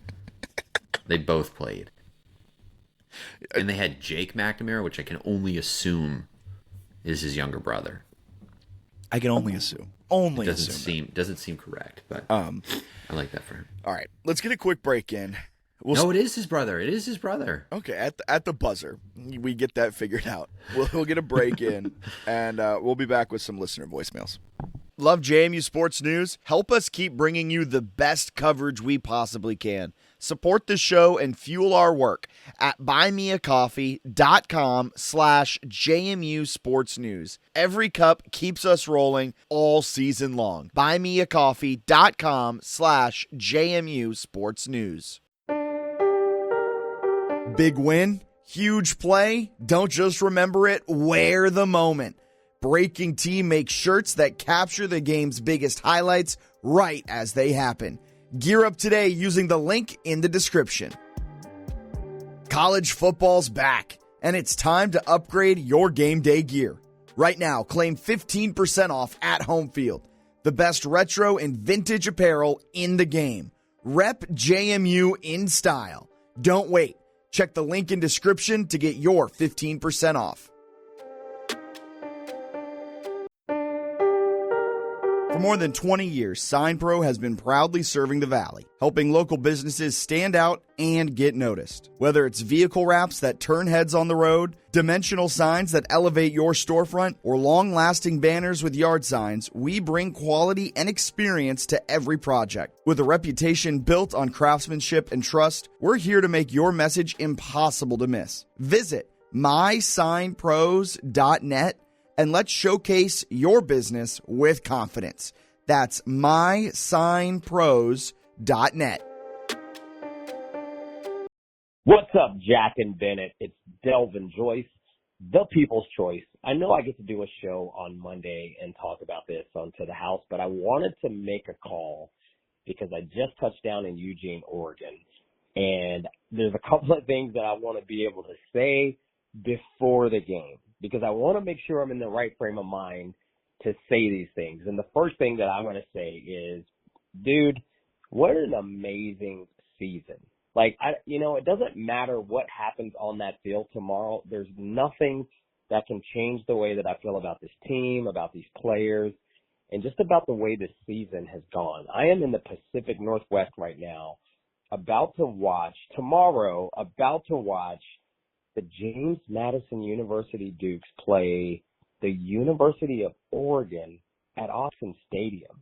They both played. And they had Jake McNamara, which I can only assume is his younger brother. I can only assume. Doesn't seem correct, but I like that for him. All right, let's get a quick break in. It is his brother. It is his brother. Okay, at the buzzer, we get that figured out. We'll get a break in, and we'll be back with some listener voicemails. Love JMU Sports News? Help us keep bringing you the best coverage we possibly can. Support the show and fuel our work at buymeacoffee.com/JMU Sports News. Every cup keeps us rolling all season long. Buymeacoffee.com/JMU Sports News. Big win, huge play. Don't just remember it, wear the moment. Breaking Tea makes shirts that capture the game's biggest highlights right as they happen. Gear up today using the link in the description. College football's back, and it's time to upgrade your game day gear. Right now, claim 15% off at Home Field. The best retro and vintage apparel in the game. Rep JMU in style. Don't wait. Check the link in description to get your 15% off. For more than 20 years, SignPro has been proudly serving the Valley, helping local businesses stand out and get noticed. Whether it's vehicle wraps that turn heads on the road, dimensional signs that elevate your storefront, or long-lasting banners with yard signs, we bring quality and experience to every project. With a reputation built on craftsmanship and trust, we're here to make your message impossible to miss. Visit mysignpros.net and let's showcase your business with confidence. That's mysignpros.net. What's up, Jack and Bennett? It's Delvin Joyce, the People's Choice. I know I get to do a show on Monday and talk about this onto the house, but I wanted to make a call because I just touched down in Eugene, Oregon. And there's a couple of things that I want to be able to say before the game because I want to make sure I'm in the right frame of mind to say these things. And the first thing that I'm going to say is, dude, what an amazing season. Like, it doesn't matter what happens on that field tomorrow. There's nothing that can change the way that I feel about this team, about these players, and just about the way this season has gone. I am in the Pacific Northwest right now, about to watch the James Madison University Dukes play the University of Oregon at Autzen Stadium.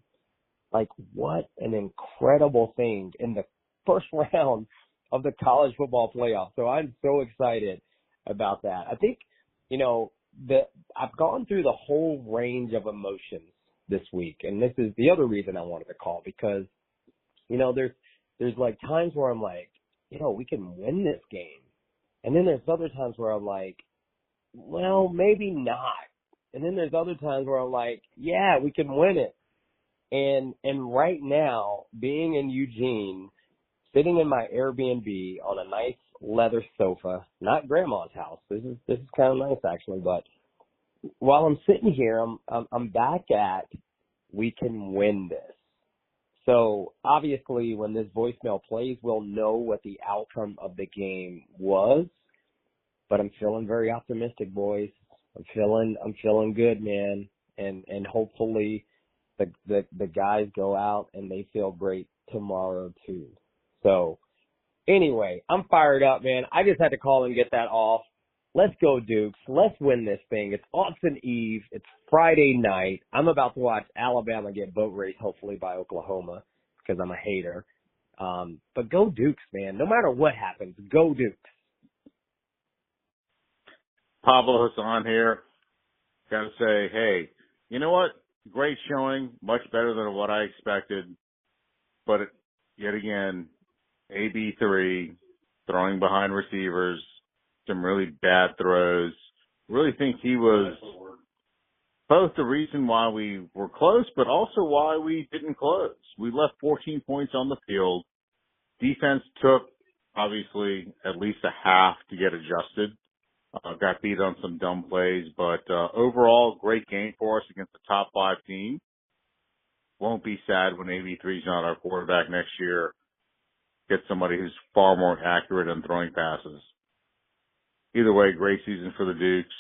Like, what an incredible thing in the first round of the college football playoff. So I'm so excited about that. I think, I've gone through the whole range of emotions this week. And this is the other reason I wanted to call because, there's like times where I'm like, we can win this game. And then there's other times where I'm like, well, maybe not. And then there's other times where I'm like, yeah, we can win it. And right now, being in Eugene, sitting in my Airbnb on a nice leather sofa, not grandma's house. This is kind of nice actually, but while I'm sitting here, I'm back at we can win this. So obviously when this voicemail plays, we'll know what the outcome of the game was, but I'm feeling very optimistic, boys. I'm feeling good, man. And hopefully the guys go out and they feel great tomorrow too. So anyway, I'm fired up, man. I just had to call and get that off. Let's go, Dukes. Let's win this thing. It's Autzen Eve. It's Friday night. I'm about to watch Alabama get boat raced, hopefully by Oklahoma, because I'm a hater. But go Dukes, man. No matter what happens, go Dukes. Pablo Hassan here. Got to say, hey, you know what? Great showing. Much better than what I expected. But yet again, AB3, throwing behind receivers, some really bad throws. Really think he was both the reason why we were close, but also why we didn't close. We left 14 points on the field. Defense took, obviously, at least a half to get adjusted. Got beat on some dumb plays, but overall, great game for us against the top 5 team. Won't be sad when AB3 is not our quarterback next year. Get somebody who's far more accurate on throwing passes. Either way, great season for the Dukes.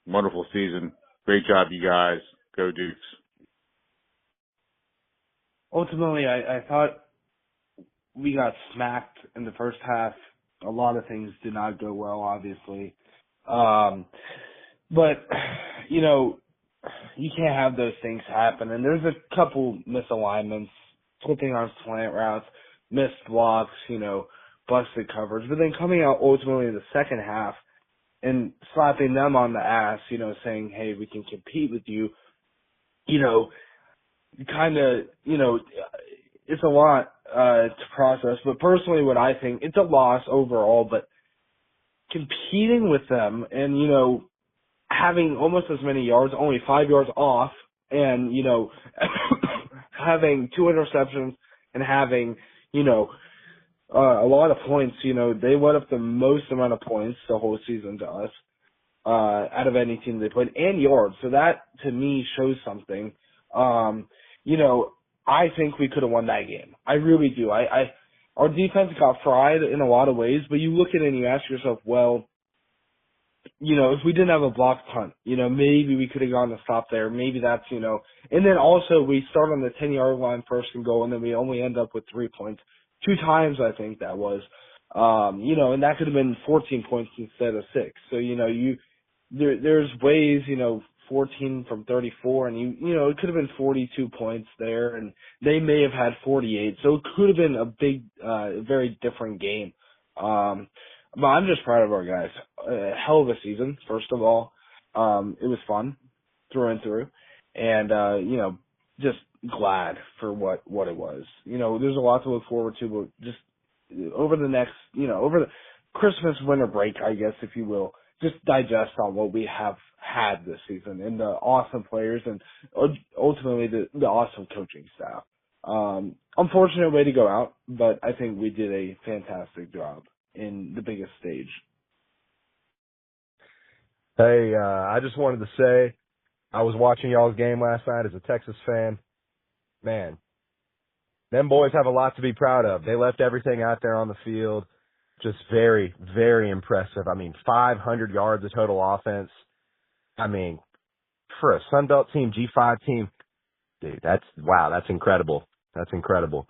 Wonderful season. Great job, you guys. Go Dukes. Ultimately, I thought we got smacked in the first half. A lot of things did not go well, obviously. But, you can't have those things happen. And there's a couple misalignments, flipping on slant routes, missed blocks, busted coverage. But then coming out ultimately in the second half and slapping them on the ass, saying, hey, we can compete with you, kind of, it's a lot to process. But personally, what I think, it's a loss overall, but competing with them and, having almost as many yards, only 5 yards off, and, having 2 interceptions and having, a lot of points, they let up the most amount of points the whole season to us, out of any team they played, and yards. So that, to me, shows something. I think we could have won that game. I really do. Our defense got fried in a lot of ways, but you look at it and you ask yourself, well, if we didn't have a blocked punt, maybe we could have gone to stop there. Maybe that's, and then also we start on the 10-yard line first and goal, and then we only end up with 3 points. 2 times, I think that was, and that could have been 14 points instead of 6. So, there's ways, 14 from 34, and it could have been 42 points there, and they may have had 48. So it could have been a big, very different game. But I'm just proud of our guys. Hell of a season, first of all. It was fun through and through. And, just glad for what it was. There's a lot to look forward to, but just over the next, over the Christmas winter break, I guess, if you will, just digest on what we have had this season and the awesome players and ultimately the awesome coaching staff. Unfortunate way to go out, but I think we did a fantastic job in the biggest stage. Hey, I just wanted to say I was watching y'all's game last night as a Texas fan. Man, them boys have a lot to be proud of. They left everything out there on the field. Just very, very impressive. 500 yards of total offense. For a Sun Belt team, G5 team, dude, that's incredible. That's incredible.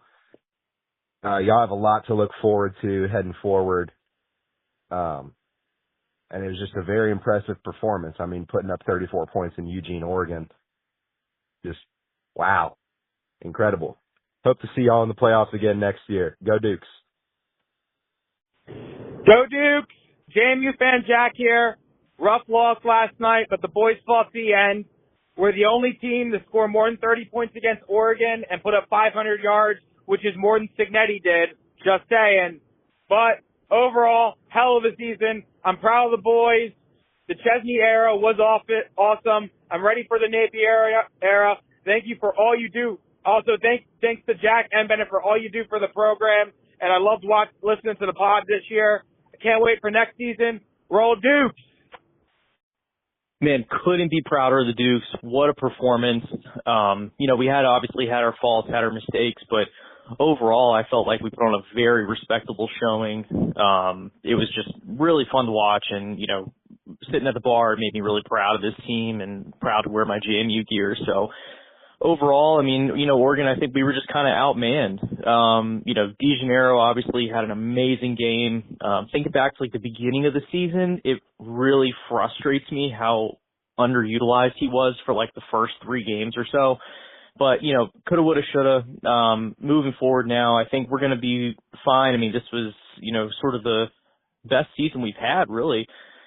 Y'all have a lot to look forward to heading forward. And it was just a very impressive performance. Putting up 34 points in Eugene, Oregon. Just, wow. Incredible. Hope to see y'all in the playoffs again next year. Go Dukes. Go Dukes! JMU fan Jack here. Rough loss last night, but the boys fought to the end. We're the only team to score more than 30 points against Oregon and put up 500 yards, which is more than Cignetti did. Just saying. But overall, hell of a season. I'm proud of the boys. The Chesney era was awesome. I'm ready for the Napier era. Thank you for all you do. Also, thanks to Jack and Bennett for all you do for the program. And I loved listening to the pod this year. I can't wait for next season. Roll Dukes! Man, couldn't be prouder of the Dukes. What a performance. We obviously had our faults, had our mistakes, but overall I felt like we put on a very respectable showing. It was just really fun to watch, and, sitting at the bar, it made me really proud of this team and proud to wear my JMU gear. So overall, Oregon, I think we were just kind of outmanned. De Janeiro obviously had an amazing game. Thinking back to the beginning of the season, it really frustrates me how underutilized he was for the first 3 games or so. But, coulda, woulda, shoulda. Moving forward now, I think we're going to be fine. This was, sort of the best season we've had, really,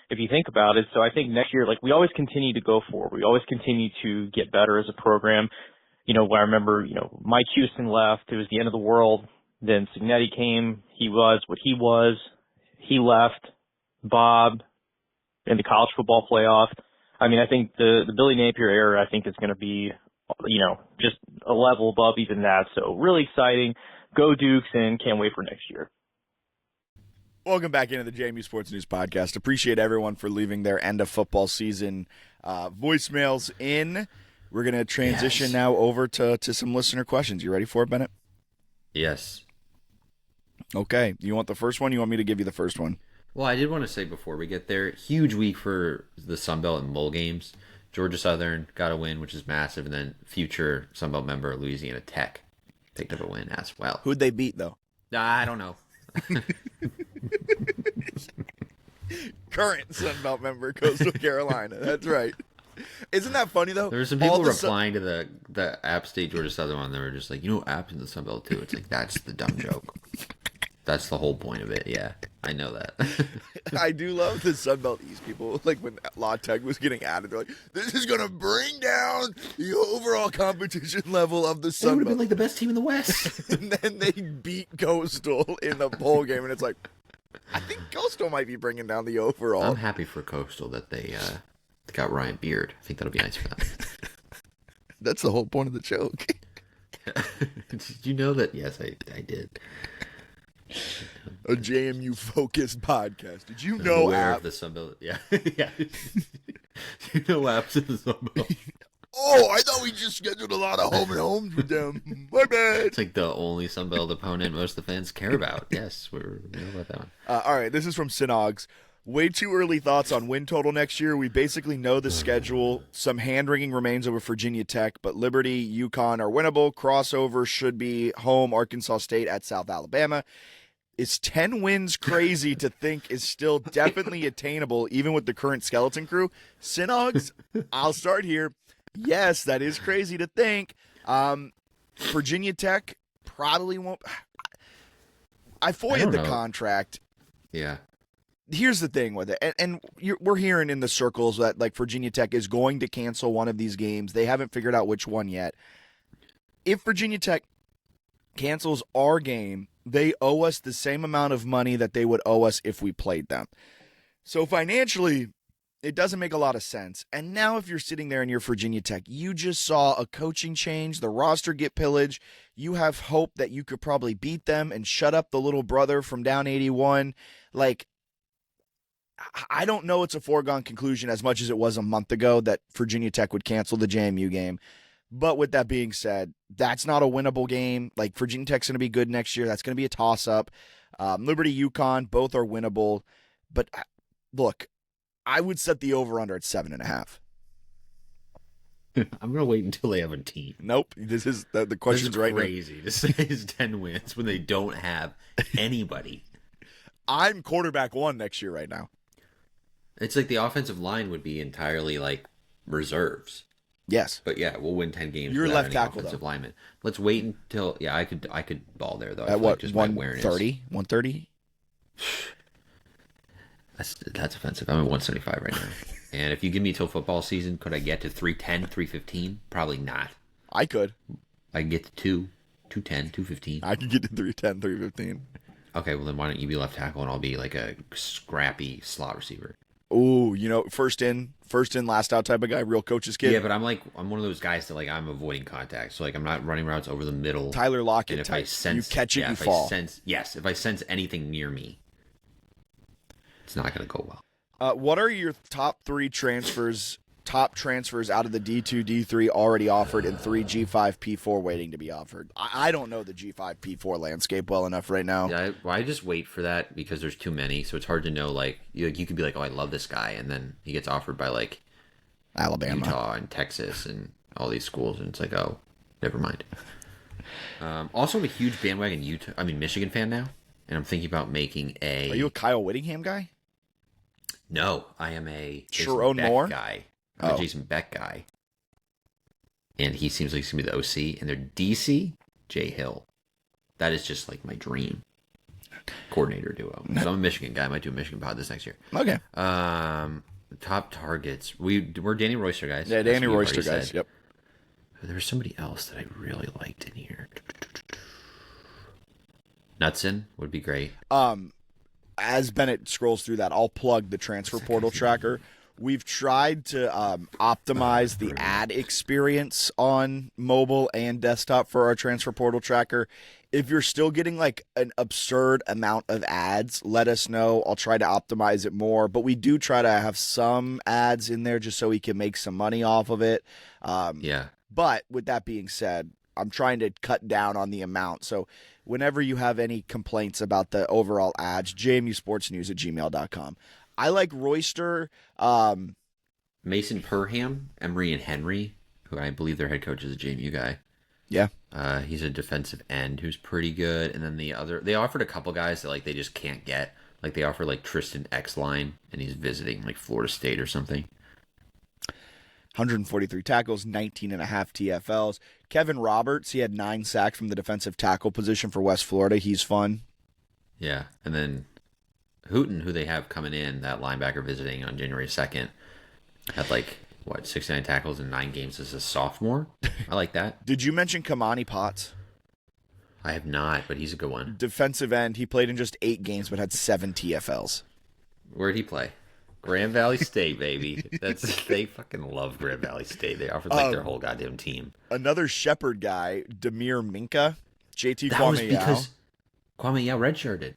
if you think about it. So I think next year, we always continue to go forward. We always continue to get better as a program. I remember, Mike Houston left. It was the end of the world. Then Cignetti came. He was what he was. He left. Bob in the college football playoff. I think the Billy Napier era, I think, is going to be, just a level above even that. So really exciting. Go Dukes, and can't wait for next year. Welcome back into the JMU Sports News Podcast. Appreciate everyone for leaving their end of football season voicemails in. We're going to transition now over to some listener questions. You ready for it, Bennett? Yes. Okay. You want the first one? You want me to give you the first one? Well, I did want to say before we get there, huge week for the Sun Belt and bowl games. Georgia Southern got a win, which is massive, and then future Sun Belt member Louisiana Tech picked up a win as well. Who'd they beat, though? I don't know. Current Sun Belt member, Coastal Carolina. That's right. Isn't that funny, though? There were some people replying to the App State Georgia Southern one. They were just like, App's in the Sun Belt, too. It's that's the dumb joke. That's the whole point of it. Yeah, I know that. I do love the Sun Belt East people. When La Tech was getting added, they're like, this is going to bring down the overall competition level of the Sun Belt. They would have been the best team in the West. And then they beat Coastal in the bowl game, and it's like, I think Coastal might be bringing down the overall. I'm happy for Coastal that they got Ryan Beard. I think that'll be nice for them. That's the whole point of the joke. Did you know that? Yes, I did. A JMU focused podcast. Did you know App? The Sun Belt? Yeah. Yeah. You know App's in the Sun Belt. Oh, I thought we just scheduled a lot of home and homes with them. My bad. It's the only Sun Belt opponent most of the fans care about. Yes, we know about that one. All right, this is from Synogs. Way too early thoughts on win total next year. We basically know the schedule. Some hand-wringing remains over Virginia Tech, but Liberty, UConn are winnable. Crossover should be home, Arkansas State at South Alabama. Is 10 wins crazy to think is still definitely attainable, even with the current skeleton crew? Synogs, I'll start here. Yes, that is crazy to think. Virginia Tech probably won't. I FOIA'd the contract. Yeah. Here's the thing with it, and we're hearing in the circles that Virginia Tech is going to cancel one of these games. They haven't figured out which one yet. if Virginia Tech cancels our game, they owe us the same amount of money that they would owe us if we played them. So financially, it doesn't make a lot of sense. And now if you're sitting there and you're Virginia Tech, you just saw a coaching change, the roster get pillaged. You have hope that you could probably beat them and shut up the little brother from down 81. Like, I don't know it's a foregone conclusion as much as it was a month ago that Virginia Tech would cancel the JMU game. But with that being said, that's not a winnable game. Like, Virginia Tech's going to be good next year. That's going to be a toss-up. Liberty, UConn, both are winnable. But look, I would set the over-under at 7.5. I'm going to wait until they have a team. Nope. This is the question's right now. It's crazy to say it's 10 wins when they don't have anybody. I'm quarterback one next year right now. It's like the offensive line would be entirely like reserves. Yes. But yeah, we'll win 10 games. You're left tackle, offensive though. Lineman. Let's wait until I could ball there though. At what, just 130? 130? That's offensive. I'm at 175 right now. And if you give me till football season, could I get to 310, 315? Probably not. I could. I can get to 210, 215. I could get to 310, 315. Okay, well then why don't you be left tackle and I'll be like a scrappy slot receiver. Ooh, first in, last out type of guy, real coach's kid. Yeah, but I'm one of those guys that like I'm avoiding contact. So like I'm not running routes over the middle. Tyler Lockett and if type. I sense, you catch it, you fall. If I sense anything near me, it's not going to go well. What are your top transfers out of the D2, D3 already offered and 3 G5, P4 waiting to be offered? I don't know the G5, P4 landscape well enough right now. Yeah, I just wait for that because there's too many, so it's hard to know. Like you could be like, oh, I love this guy, and then he gets offered by like Alabama, Utah, and Texas, and all these schools, and it's like, oh, never mind. Also, I'm a huge bandwagon Michigan fan now, and I'm thinking about making a. Are you a Kyle Whittingham guy? No, I am a Sharon Moore guy. I'm a Jason Beck guy. And he seems like he's going to be the OC. And their DC, Jay Hill. That is just like my dream coordinator duo. So I'm a Michigan guy. I might do a Michigan pod this next year. Okay. Top targets. We're Danny Royster guys. Yeah, Danny Royster guys. Yep. There was somebody else that I really liked in here. Knutson would be great. As Bennett scrolls through that, I'll plug the transfer portal tracker. We've tried to optimize the ad experience on mobile and desktop for our transfer portal tracker. If you're still getting like an absurd amount of ads, let us know. I'll try to optimize it more. But we do try to have some ads in there just so we can make some money off of it. Yeah. But with that being said, I'm trying to cut down on the amount. So whenever you have any complaints about the overall ads, JMU Sports News at gmail.com. I like Royster. Mason Perham, Emery, and Henry, who I believe their head coach is a JMU guy. Yeah. He's a defensive end who's pretty good. And then they offered a couple guys that like they just can't get. Like they offer like Tristan Exline, and he's visiting like Florida State or something. 143 tackles, 19.5 TFLs. Kevin Roberts, he had 9 sacks from the defensive tackle position for West Florida. He's fun. Yeah, and then Hooten, who they have coming in, that linebacker visiting on January 2nd, had 69 tackles in 9 games as a sophomore. I like that. Did you mention Kamani Potts? I have not, but he's a good one. Defensive end. He played in just 8 games but had 7 TFLs. Where'd he play? Grand Valley State, baby. They fucking love Grand Valley State. They offered their whole goddamn team. Another Shepherd guy, Demir Minka, JT That Kwame was because Yao. Kwame Yao redshirted.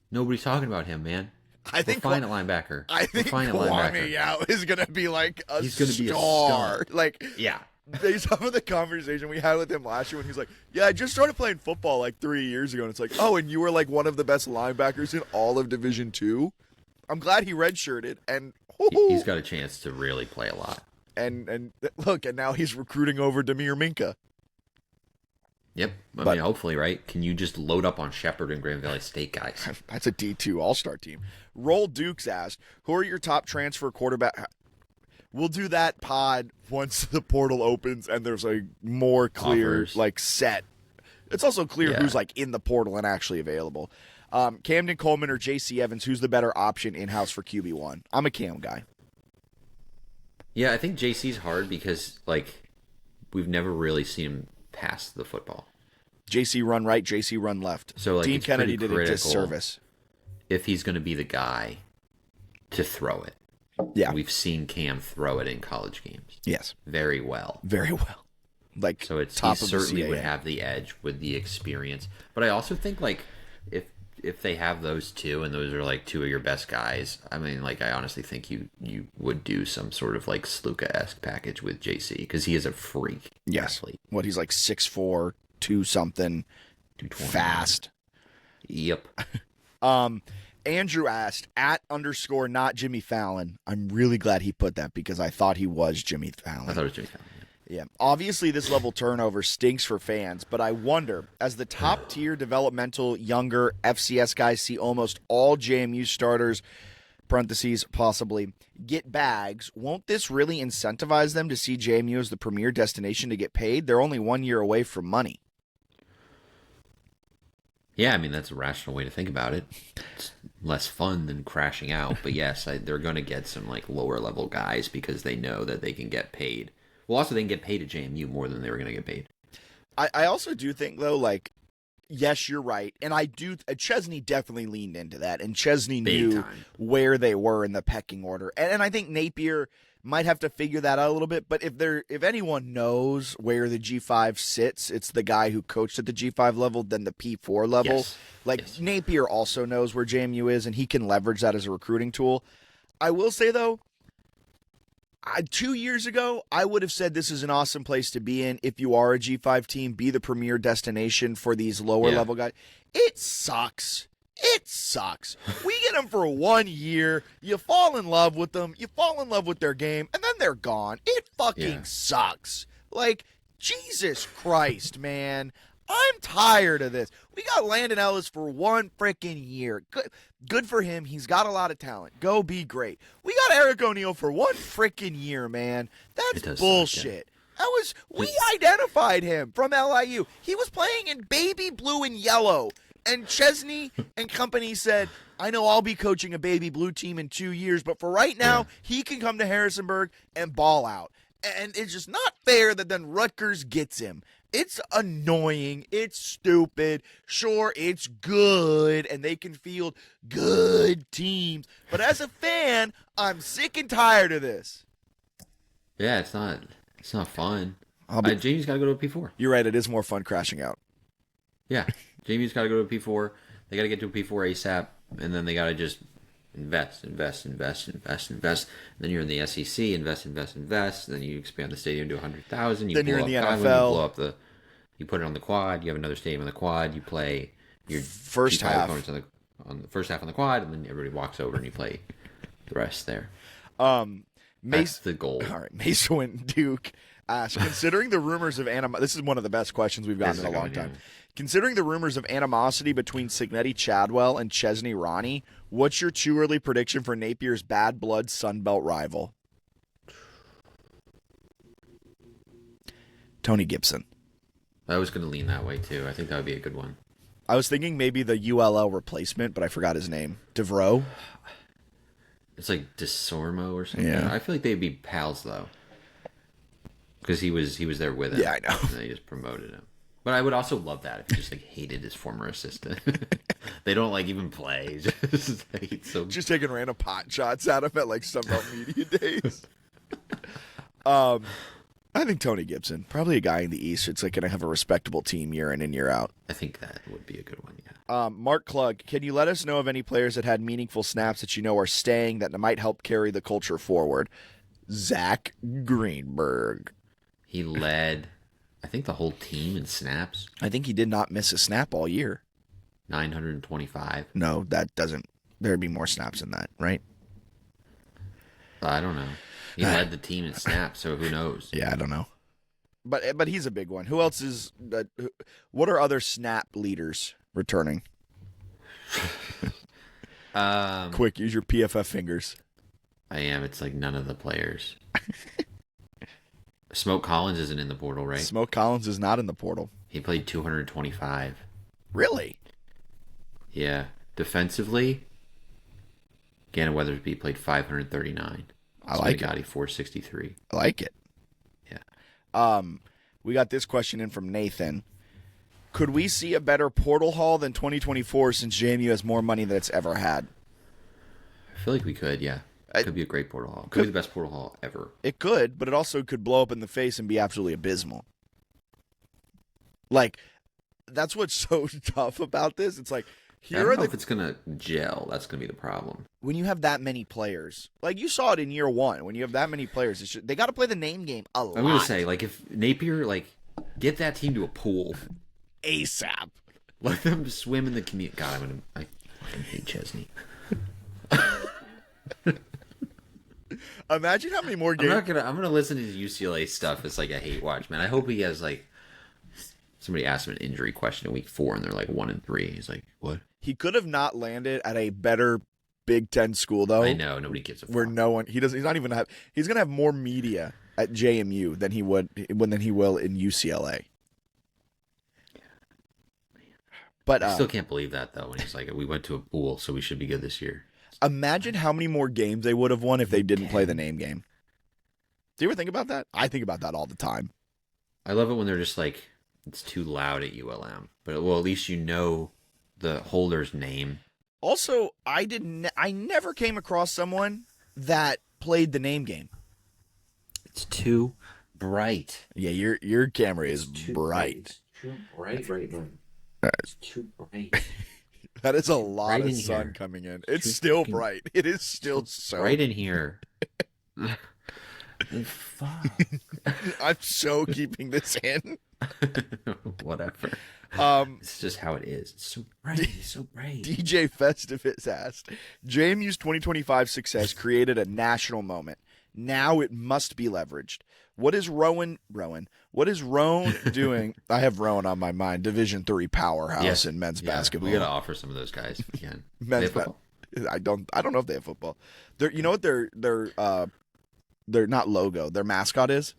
Nobody's talking about him, man. I think we're fine at linebacker. I think Kwame Yao is going to be like a He's going to be a star. star. Yeah. Based off of the conversation we had with him last year when he's like, yeah, I just started playing football like 3 years ago. And it's like, oh, and you were like one of the best linebackers in all of Division II? I'm glad he redshirted, and he's got a chance to really play a lot. And look, and now he's recruiting over Demir Minka. Yep. I mean, hopefully, right? Can you just load up on Shepherd and Grand Valley State guys? That's a D2 All-Star team. Roll Dukes asked, who are your top transfer quarterback? We'll do that pod once the portal opens and there's a more clear, set. It's also clear who's in the portal and actually available. Camden Coleman or J.C. Evans, who's the better option in-house for QB1? I'm a Cam guy. Yeah, I think JC's hard because, we've never really seen him pass the football. JC run right, JC run left. So like, Dean Kennedy did a disservice. If he's going to be the guy to throw it. Yeah. We've seen Cam throw it in college games. Yes. Very well. Very well. Like, so it's top he of certainly the would have the edge with the experience. But I also think like if they have those two and those are like two of your best guys, I mean, like I honestly think you would do some sort of like Sluka-esque package with JC because he is a freak. Yes. Athlete. What, he's like 6'4", 2 something, fast. Yep. Andrew asked @_ not Jimmy Fallon. I'm really glad he put that because I thought he was Jimmy Fallon. I thought it was Jimmy Fallon. Yeah. Obviously, this level turnover stinks for fans, but I wonder, as the top-tier developmental younger FCS guys see almost all JMU starters, parentheses, possibly, get bags, won't this really incentivize them to see JMU as the premier destination to get paid? They're only 1 year away from money. Yeah, I mean, that's a rational way to think about it. It's less fun than crashing out, but yes, they're going to get some like lower-level guys because they know that they can get paid. Well, also, they can get paid at JMU more than they were going to get paid. I also do think, though, like, yes, you're right. And I do, Chesney definitely leaned into that. And Chesney knew where they were in the pecking order. And I think Napier might have to figure that out a little bit. But if anyone knows where the G5 sits, it's the guy who coached at the G5 level, then the P4 level. Yes. Like, Napier also knows where JMU is, and he can leverage that as a recruiting tool. I will say, though, 2 years ago, I would have said this is an awesome place to be in if you are a G5 team, be the premier destination for these lower-level guys. It sucks. It sucks. We get them for 1 year. You fall in love with them. You fall in love with their game, and then they're gone. It fucking sucks. Like, Jesus Christ, man. I'm tired of this. We got Landon Ellis for 1 freaking year. Good for him. He's got a lot of talent. Go be great. We got Eric O'Neal for 1 freaking year, man. That's bullshit. We identified him from LIU. He was playing in baby blue and yellow. And Chesney and company said, I know I'll be coaching a baby blue team in 2 years, but for right now, he can come to Harrisonburg and ball out. And it's just not fair that then Rutgers gets him. It's annoying. It's stupid. Sure, it's good, and they can field good teams. But as a fan, I'm sick and tired of this. Yeah, it's not fun. Jamie's got to go to a P4. You're right. It is more fun crashing out. Yeah, Jamie's got to go to a P4. They got to get to a P4 ASAP, and then they got to just invest. And then you're in the SEC, invest. Then you expand the stadium to 100,000. Then you're in the NFL. You blow up you put it on the quad. You have another stadium on the quad. You play your first half on the first half on the quad, and then everybody walks over and you play the rest there. That's the goal. All right, Mason Duke asked, considering the rumors of this is one of the best questions we've gotten in a long time. Considering the rumors of animosity between Signetti Chadwell and Chesney Ronnie, what's your too early prediction for Napier's bad blood Sunbelt rival? Tony Gibson. I was going to lean that way too. I think that would be a good one. I was thinking maybe the ULL replacement, but I forgot his name. DeVreaux? It's like DeSormo or something. Yeah. I feel like they'd be pals though, because he was there with him. Yeah, I know. And they just promoted him. But I would also love that if he just like hated his former assistant. They don't like even play. Just taking random pot shots at him at like Sunbelt Media Days. I think Tony Gibson, probably a guy in the East. It's like going to have a respectable team year in and year out. I think that would be a good one, yeah. Mark Klug, can you let us know of any players that had meaningful snaps that you know are staying that might help carry the culture forward? Zach Greenberg. He led, I think, the whole team in snaps. I think he did not miss a snap all year. 925. No, that doesn't. There'd be more snaps than that, right? I don't know. He led the team in snaps, so who knows? Yeah, I don't know. But he's a big one. Who else is? What are other snap leaders returning? Quick, use your PFF fingers. I am. It's like none of the players. Smoke Collins isn't in the portal, right? Smoke Collins is not in the portal. He played 225. Really? Yeah. Defensively, Gannon Weathersby played 539. I like it. Gotti 463. I like it. Yeah. We got this question in from Nathan. Could we see a better portal haul than 2024 since JMU has more money than it's ever had? I feel like we could, yeah. It could be a great portal haul. Could be the best portal haul ever. It could, but it also could blow up in the face and be absolutely abysmal. Like, that's what's so tough about this. It's like, I don't know if it's going to gel. That's going to be the problem. When you have that many players, like you saw it in year one, when you have that many players, they got to play the name game a lot. I'm going to say, like, if Napier, like, get that team to a pool ASAP. Let them swim in the community. God, I fucking hate Chesney. Imagine how many more games. I'm gonna listen to his UCLA stuff. It's like a hate watch, man. I hope he has like somebody asked him an injury question in week 4 and they're like 1-3. He's like, what? He could have not landed at a better Big Ten school though. I know, nobody gives a fuck. Where no one he's not even he's gonna have more media at JMU than he will in UCLA. But I still can't believe that though. When he's like, we went to a pool, so we should be good this year. Imagine how many more games they would have won if they didn't play the name game. Do you ever think about that? I think about that all the time. I love it when they're just like, it's too loud at ULM. But, well, at least you know the holder's name. Also, I never came across someone that played the name game. It's too bright. Yeah, your camera is bright. Too bright, right. It's too bright. That is a lot of sun coming in. It's still bright. It is still so bright in here. Fuck. I'm so keeping this in. Whatever. It's just how it is. It's so bright. It's so bright. DJ Festivus asked, JMU's 2025 success created a national moment. Now it must be leveraged. What is Rowan doing? I have Rowan on my mind. Division III powerhouse in men's basketball. We got to offer some of those guys if we can. Men's football. I don't know if they have football. You know what their not logo, their mascot is?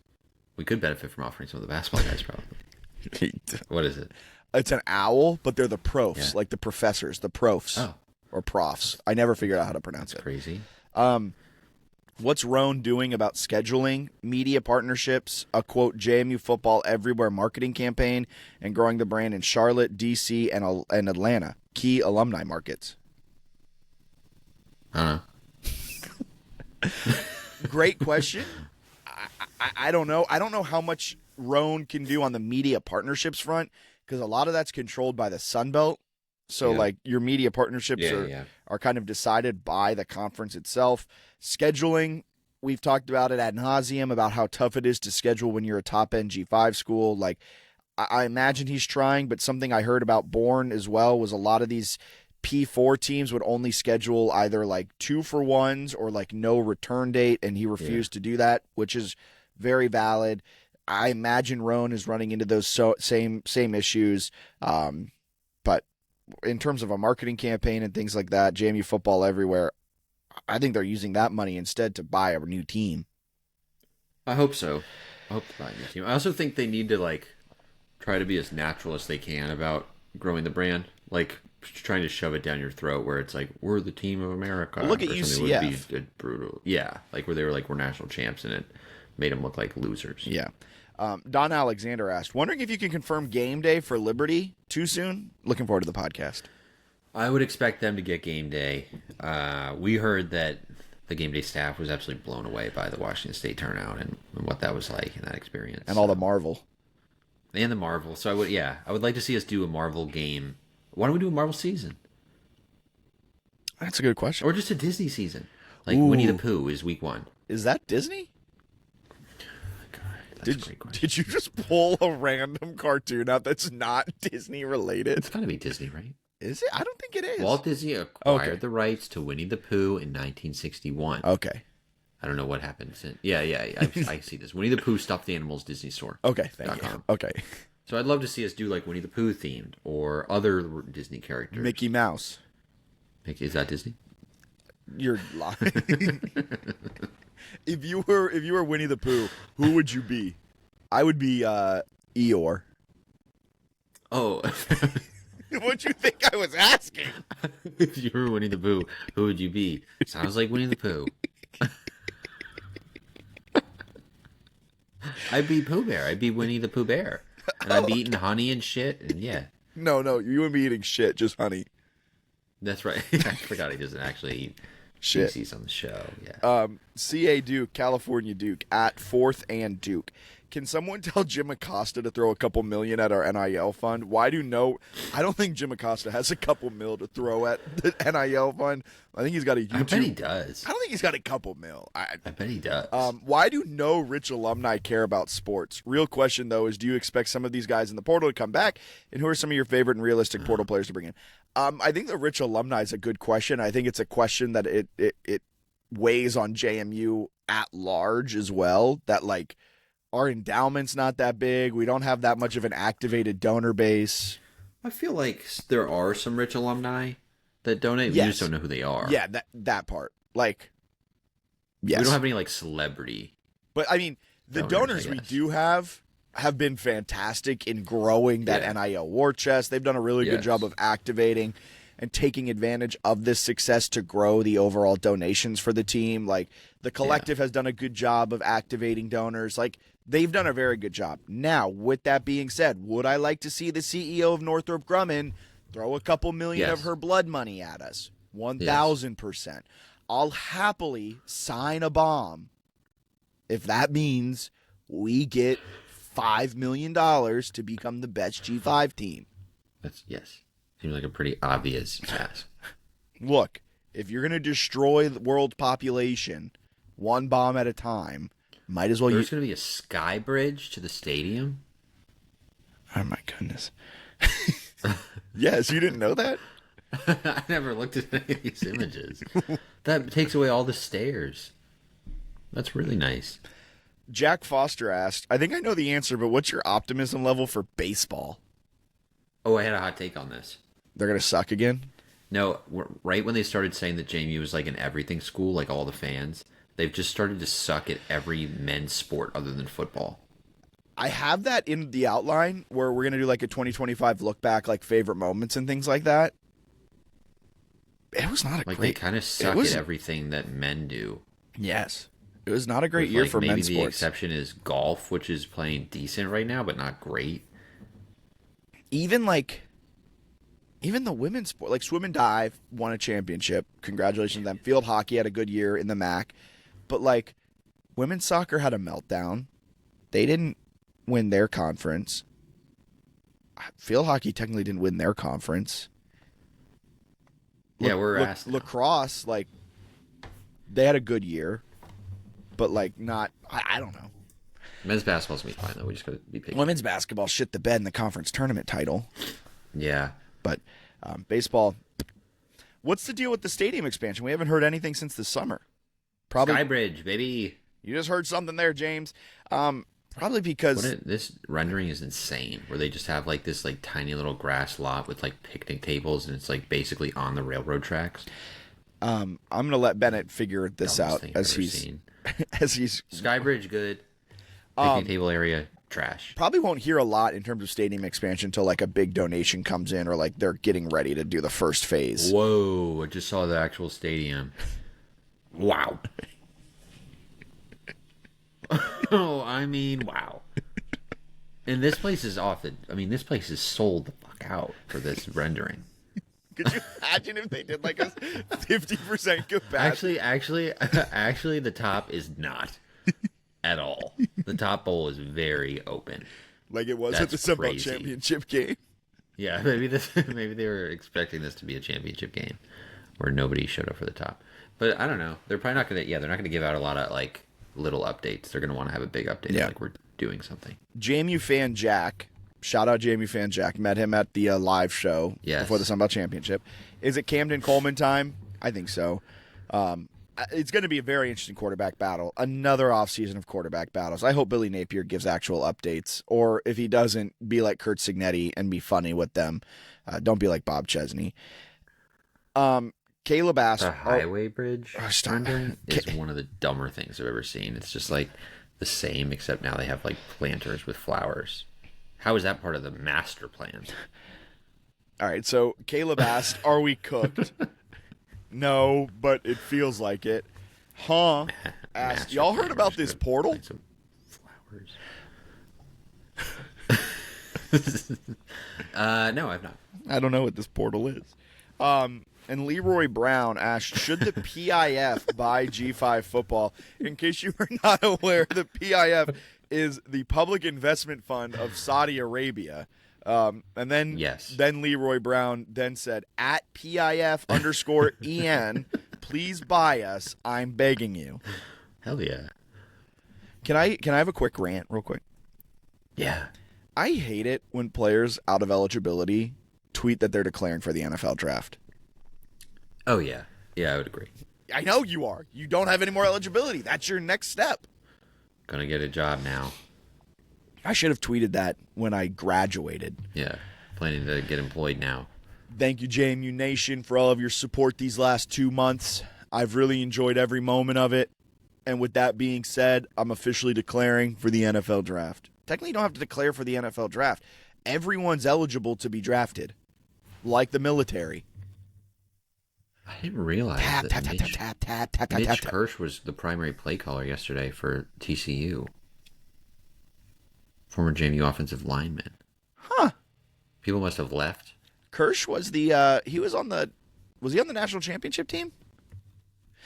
We could benefit from offering some of the basketball guys probably. What is it? It's an owl, but they're the profs, like the professors, the profs or profs. I never figured out how to pronounce it. Crazy. What's Roan doing about scheduling, media partnerships, a quote JMU football everywhere marketing campaign, and growing the brand in Charlotte, DC, and Atlanta, key alumni markets? I don't know. Great question. I don't know. I don't know how much Roan can do on the media partnerships front because a lot of that's controlled by the Sun Belt. So, like, your media partnerships are kind of decided by the conference itself. Scheduling, we've talked about it ad nauseum about how tough it is to schedule when you're a top-end G5 school. Like, I imagine he's trying, but something I heard about Bourne as well was a lot of these P4 teams would only schedule either, like, 2-for-1s or, like, no return date, and he refused to do that, which is very valid. I imagine Roan is running into those same issues, but in terms of a marketing campaign and things like that, JMU football everywhere, I think they're using that money instead to buy a new team. I hope so. I hope to buy a new team. I also think they need to like try to be as natural as they can about growing the brand. Like trying to shove it down your throat where it's like, we're the team of America. Look at UCF. Would be brutal. Yeah. Like where they were like, we're national champs and it made them look like losers. Yeah. Don Alexander asked, wondering if you can confirm game day for Liberty too soon? Looking forward to the podcast. I would expect them to get game day. We heard that the game day staff was absolutely blown away by the Washington State turnout and what that was like in that experience. And all the Marvel. And the Marvel. So I would like to see us do a Marvel game. Why don't we do a Marvel season? That's a good question. Or just a Disney season. Like Winnie the Pooh is week 1. Is that Disney? Did you just pull a random cartoon out that's not Disney related? It's got to be Disney, right? Is it? I don't think it is. Walt Disney acquired the rights to Winnie the Pooh in 1961. Okay. I don't know what happened since. Yeah. I see this. Winnie the Pooh Stuffed Animals Disney Store. Okay, thank you. Okay. So I'd love to see us do like Winnie the Pooh themed or other Disney characters. Mickey Mouse. Is that Disney? You're lying. If you were Winnie the Pooh, who would you be? I would be Eeyore. Oh. What'd you think I was asking? If you were Winnie the Pooh, who would you be? Sounds like Winnie the Pooh. I'd be Pooh Bear. I'd be Winnie the Pooh Bear. And I'd be eating honey and shit. And yeah. No, you wouldn't be eating shit, just honey. That's right. I forgot he doesn't actually eat shit. He's on the show. Yeah. CA Duke, California Duke, at 4th and Duke. Can someone tell Jim Acosta to throw a couple million at our NIL fund? I don't think Jim Acosta has a couple mil to throw at the NIL fund. I think he's got a YouTube. I bet he does. I don't think he's got a couple mil. I bet he does. Why do no rich alumni care about sports? Real question, though, is do you expect some of these guys in the portal to come back? And who are some of your favorite and realistic portal players to bring in? I think the rich alumni is a good question. I think it's a question that it weighs on JMU at large as well, that like our endowment's not that big. We don't have that much of an activated donor base. I feel like there are some rich alumni that donate. Yes. We just don't know who they are. Yeah, that part. Like, yes. We don't have any like celebrity. But I mean, the donors we do have been fantastic in growing that NIL war chest. They've done a really good job of activating and taking advantage of this success to grow the overall donations for the team. Like, the collective has done a good job of activating donors. Like, they've done a very good job. Now, with that being said, would I like to see the CEO of Northrop Grumman throw a couple million of her blood money at us? 1,000%. I'll happily sign a bomb if that means we get $5 million to become the best G5 team. Seems like a pretty obvious task. Look, if you're going to destroy the world population one bomb at a time, might as well There's going to be a sky bridge to the stadium? Oh, my goodness. Yes, you didn't know that? I never looked at any of these images. That takes away all the stairs. That's really nice. Jack Foster asked, I think I know the answer, but what's your optimism level for baseball? Oh, I had a hot take on this. They're going to suck again? No, right when they started saying that JMU was like an everything school, like all the fans, they've just started to suck at every men's sport other than football. I have that in the outline where we're going to do like a 2025 look back, like favorite moments and things like that. It was not a great... They kind of suck at everything that men do. Yes. It was not a great year for men's sports. Maybe the exception is golf, which is playing decent right now, but not great. Even the women's sport, like swim and dive, won a championship. Congratulations to them. Field hockey had a good year in the MAC. But, like, women's soccer had a meltdown. They didn't win their conference. Field hockey technically didn't win their conference. We're asked. Lacrosse, like, they had a good year. But, like, not, I don't know. Men's basketball's going to be fine, though. We just got to be picky. Women's basketball shit the bed in the conference tournament title. Yeah. But baseball, what's the deal with the stadium expansion? We haven't heard anything since the summer. Probably Skybridge, baby. You just heard something there, James. Probably because this rendering is insane, where they just have like this like tiny little grass lot with like picnic tables, and it's like basically on the railroad tracks. I'm gonna let Bennett figure this out as he's Skybridge good. Picnic table area trash. Probably won't hear a lot in terms of stadium expansion until like a big donation comes in, or like they're getting ready to do the first phase. Whoa! I just saw the actual stadium. Wow. Oh, I mean, wow. And this place is this place is sold the fuck out for this rendering. Could you imagine if they did like a 50% capacity? Actually, the top is not at all. The top bowl is very open. Like it was at the Sunbelt Championship game. Yeah, maybe they were expecting this to be a championship game where nobody showed up for the top. But I don't know. They're probably not going to. Yeah, they're not going to give out a lot of like little updates. They're going to want to have a big update. Yeah. Like we're doing something. JMU fan Jack, shout out JMU fan Jack. Met him at the live show before the Sunbelt Championship. Is it Camden Coleman time? I think so. It's going to be a very interesting quarterback battle. Another offseason of quarterback battles. I hope Billy Napier gives actual updates, or if he doesn't, be like Kurt Signetti and be funny with them. Don't be like Bob Chesney. Caleb asked, the highway bridge rendering is one of the dumber things I've ever seen. It's just like the same, except now they have like planters with flowers. How is that part of the master plan? All right, so Caleb asked, are we cooked? No, but it feels like it. Asked, y'all heard about this portal? Wars. No, I've not. I don't know what this portal is. And Leroy Brown asked, should the PIF buy G5 football? In case you were not aware, the PIF is the Public Investment Fund of Saudi Arabia. And then, then Leroy Brown then said, at PIF_EN, please buy us. I'm begging you. Hell yeah. Can I have a quick rant real quick? Yeah. I hate it when players out of eligibility tweet that they're declaring for the NFL draft. Oh, yeah. Yeah, I would agree. I know you are. You don't have any more eligibility. That's your next step. Gonna get a job now. I should have tweeted that when I graduated. Yeah, planning to get employed now. Thank you, JMU Nation, for all of your support these last 2 months. I've really enjoyed every moment of it. And with that being said, I'm officially declaring for the NFL draft. Technically, you don't have to declare for the NFL draft. Everyone's eligible to be drafted, like the military. I didn't realize that Mitch Kirsch was the primary play caller yesterday for TCU. Former JMU offensive lineman. Huh. People must have left. Kirsch was was he on the national championship team?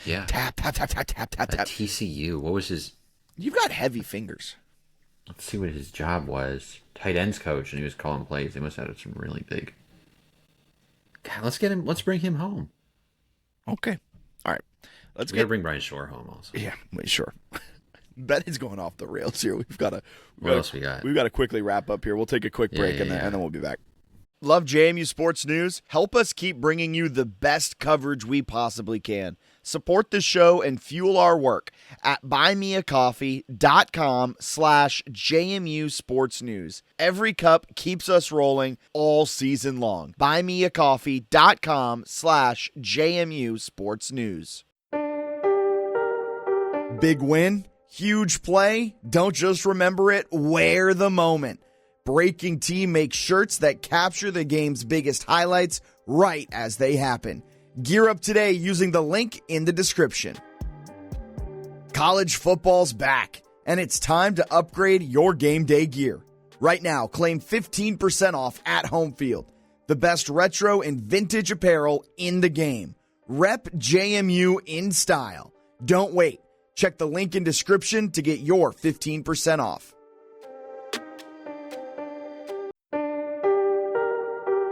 Yeah. Tap. At TCU. What was his... You've got heavy fingers. Let's see what his job was. Tight ends coach, and he was calling plays. They must have had some really big... God, let's bring him home. Okay. All right. We gotta bring Brian Shore home also. Yeah, sure. Bennett's going off the rails here. What else we got? We've got to quickly wrap up here. We'll take a quick break and then we'll be back. Love JMU Sports News? Help us keep bringing you the best coverage we possibly can. Support the show and fuel our work at buymeacoffee.com/JMU Sports News. Every cup keeps us rolling all season long. Buymeacoffee.com/JMU Sports News. Big win, huge play. Don't just remember it, wear the moment. Breaking Team makes shirts that capture the game's biggest highlights right as they happen. Gear up today using the link in the description. College football's back, and it's time to upgrade your game day gear. Right now, claim 15% off at Home Field. The best retro and vintage apparel in the game. Rep JMU in style. Don't wait. Check the link in description to get your 15% off.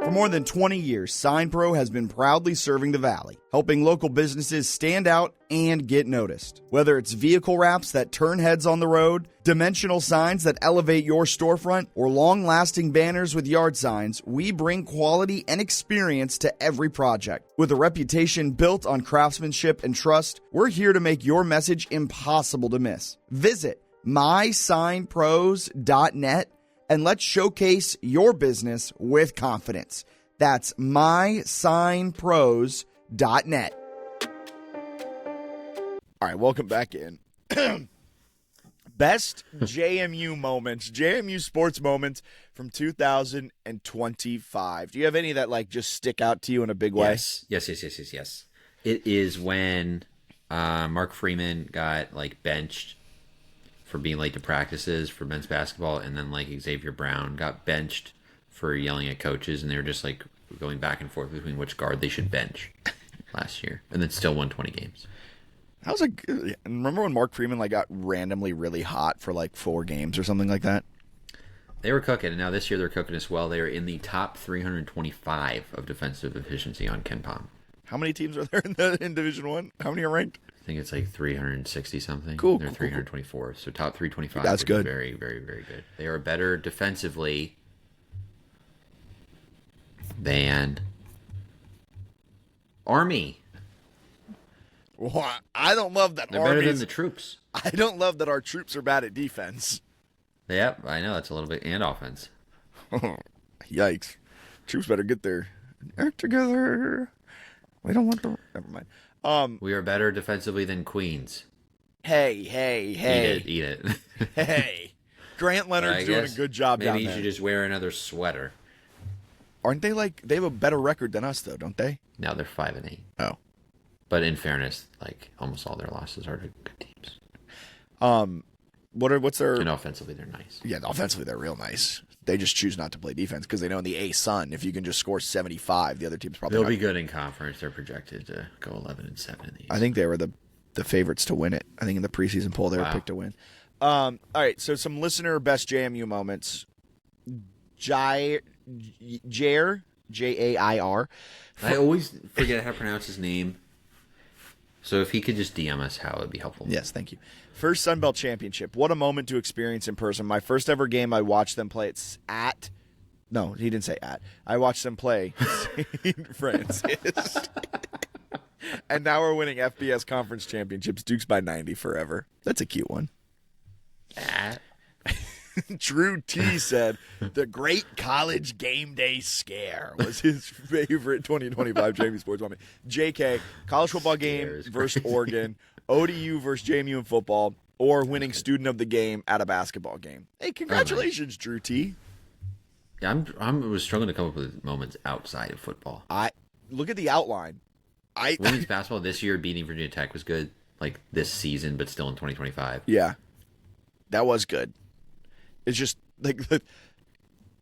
For more than 20 years, SignPro has been proudly serving the Valley, helping local businesses stand out and get noticed. Whether it's vehicle wraps that turn heads on the road, dimensional signs that elevate your storefront, or long-lasting banners with yard signs, we bring quality and experience to every project. With a reputation built on craftsmanship and trust, we're here to make your message impossible to miss. Visit mysignpros.net and let's showcase your business with confidence. That's mysignpros.net. All right, welcome back in. Best JMU moments, JMU sports moments from 2025. Do you have any that just stick out to you in a big way? Yes. It is when Mark Freeman got benched for being late to practices for men's basketball, and then Xavier Brown got benched for yelling at coaches, and they were just going back and forth between which guard they should bench last year, and then still won 20 games. That was remember when Mark Freeman got randomly really hot for 4 games or something like that? They were cooking, and now this year they're cooking as well. They are in the top 325 of defensive efficiency on KenPom. How many teams are there in Division I? How many are ranked? I think it's 360 something. Cool. They're 324. So top 325. That's good. Very, very, very good. They are better defensively than Army. Well, I don't love that. They're better than the troops. I don't love that our troops are bad at defense. Yep, I know that's a little bit, and offense. Yikes! Troops better get their act together. We don't want them. Never mind. We are better defensively than Queens. Hey. Eat it. Hey. Grant Leonard's doing a good job down there. Maybe you should just wear another sweater. Aren't they they have a better record than us, though, don't they? No, they're 5-8. Oh. But in fairness, almost all their losses are to good teams. What's their? And offensively, they're nice. Yeah, offensively they're real nice. They just choose not to play defense because they know in the A-Sun, if you can just score 75, the other team's probably they'll be good in conference. They're projected to go 11-7 in the East. I think they were the favorites to win it. I think in the preseason poll they were picked to win. All right, so some listener best JMU moments. Jair, Jair. I always forget how to pronounce his name. So if he could just DM us how, it would be helpful. Yes, thank you. First Sun Belt Championship. What a moment to experience in person. My first ever game, I watched them play at. No, he didn't say at. I watched them play St. Francis. And now we're winning FBS Conference Championships. Dukes by 90 forever. That's a cute one. At? Drew T said the great college game day scare was his favorite 2025 JMU Sports moment. JK, college football game versus Oregon, ODU versus JMU in football, or winning student of the game at a basketball game. Hey, congratulations, Drew T. Yeah, I was struggling to come up with moments outside of football. Look at the outline. Women's basketball this year beating Virginia Tech was good, like this season, but still in 2025. Yeah, that was good. It's just like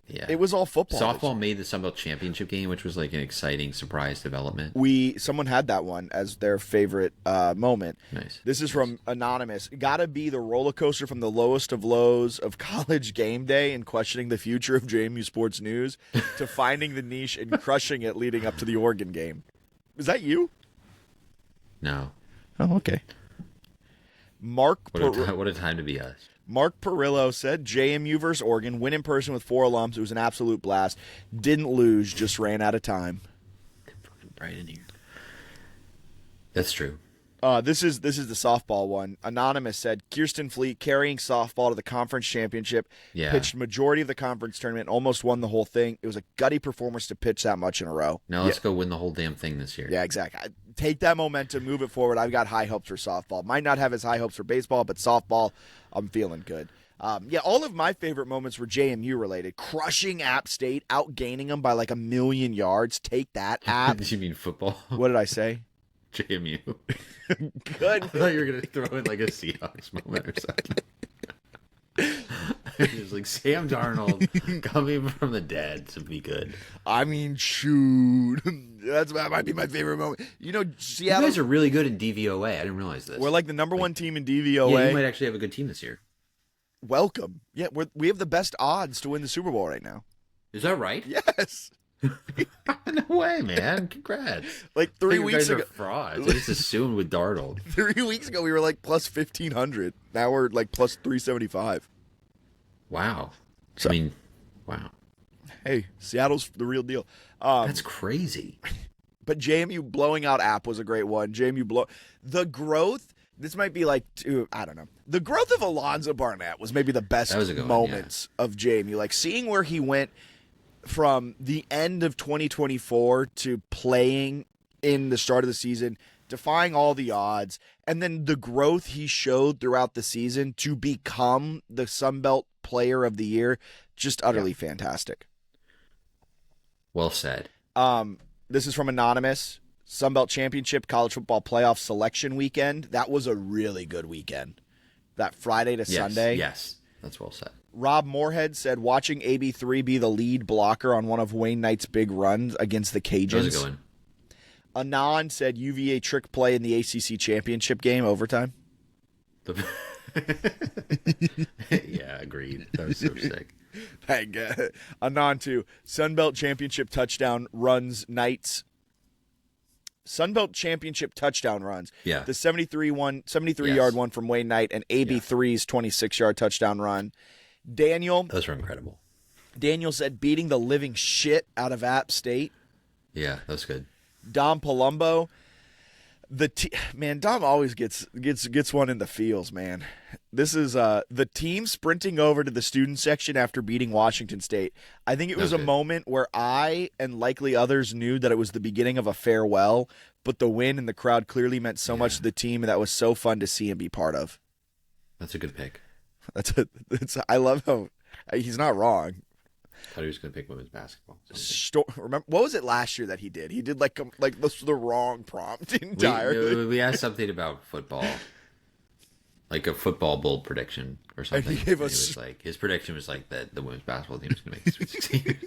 it was all football. Softball made the Sun Belt Championship game, which was like an exciting surprise development. Someone had that one as their favorite moment. Nice. This is from Anonymous. Gotta be the roller coaster from the lowest of lows of college game day and questioning the future of JMU Sports News to finding the niche and crushing it leading up to the Oregon game. Is that you? No. Oh, okay. Mark, what a time to be us. Mark Perillo said, JMU versus Oregon, win in person with 4 alums. It was an absolute blast. Didn't lose, just ran out of time. Fucking bright in here. That's true. This is the softball one. Anonymous said, Kirsten Fleet carrying softball to the conference championship. Yeah. Pitched majority of the conference tournament, almost won the whole thing. It was a gutty performance to pitch that much in a row. Now let's go win the whole damn thing this year. Yeah, exactly. Take that momentum, move it forward. I've got high hopes for softball. Might not have as high hopes for baseball, but softball, I'm feeling good. All of my favorite moments were JMU related. Crushing App State, outgaining them by like 1 million yards. Take that, App. Did you mean football? What did I say? JMU. Good. I thought you were going to throw in like a Seahawks moment or something. It was like Sam Darnold coming from the dead to be good. I mean, shoot. That might be my favorite moment. Seattle. You guys are really good in DVOA. I didn't realize this. We're like the number 1 team in DVOA. Yeah, you might actually have a good team this year. Welcome. Yeah, we have the best odds to win the Super Bowl right now. Is that right? Yes. No way, man. Congrats. Like 3 weeks ago. Frauds. I just assumed with Darnold. 3 weeks ago, we were like plus 1,500. Now we're like plus 375. Wow. So, I mean, wow. Hey, Seattle's the real deal. That's crazy. But JMU blowing out App was a great one. The growth, this might be like, I don't know. The growth of Alonzo Barnett was maybe the best moments of JMU. Like seeing where he went from the end of 2024 to playing in the start of the season, defying all the odds, and then the growth he showed throughout the season to become the Sun Belt Player of the Year, just utterly fantastic. Well said. This is from Anonymous. Sun Belt Championship College Football Playoff Selection Weekend. That was a really good weekend. That Friday to Sunday. Yes, that's well said. Rob Moorhead said, watching AB3 be the lead blocker on one of Wayne Knight's big runs against the Cajuns. How's it going? Anon said UVA trick play in the ACC championship game overtime. Yeah, agreed. That was so sick. Anon too. Sunbelt Championship touchdown runs Knights. Sunbelt Championship touchdown runs. Yeah. The 73-yard one from Wayne Knight and AB3's 26-yard touchdown run. Daniel. Those were incredible. Daniel said beating the living shit out of App State. Yeah, that's good. Dom Palumbo. Dom always gets one in the feels, man. This is the team sprinting over to the student section after beating Washington State. I think it was a moment where I and likely others knew that it was the beginning of a farewell, but the win and the crowd clearly meant so much to the team, and that was so fun to see and be part of. That's a good pick. I love how he's not wrong. I thought he was going to pick women's basketball. Remember what was it last year that he did? He did like the wrong prompt entirely. We asked something about football. like a football bold prediction or something. And he gave us it was like his prediction was like that the women's basketball team was going to make the Sweet 16.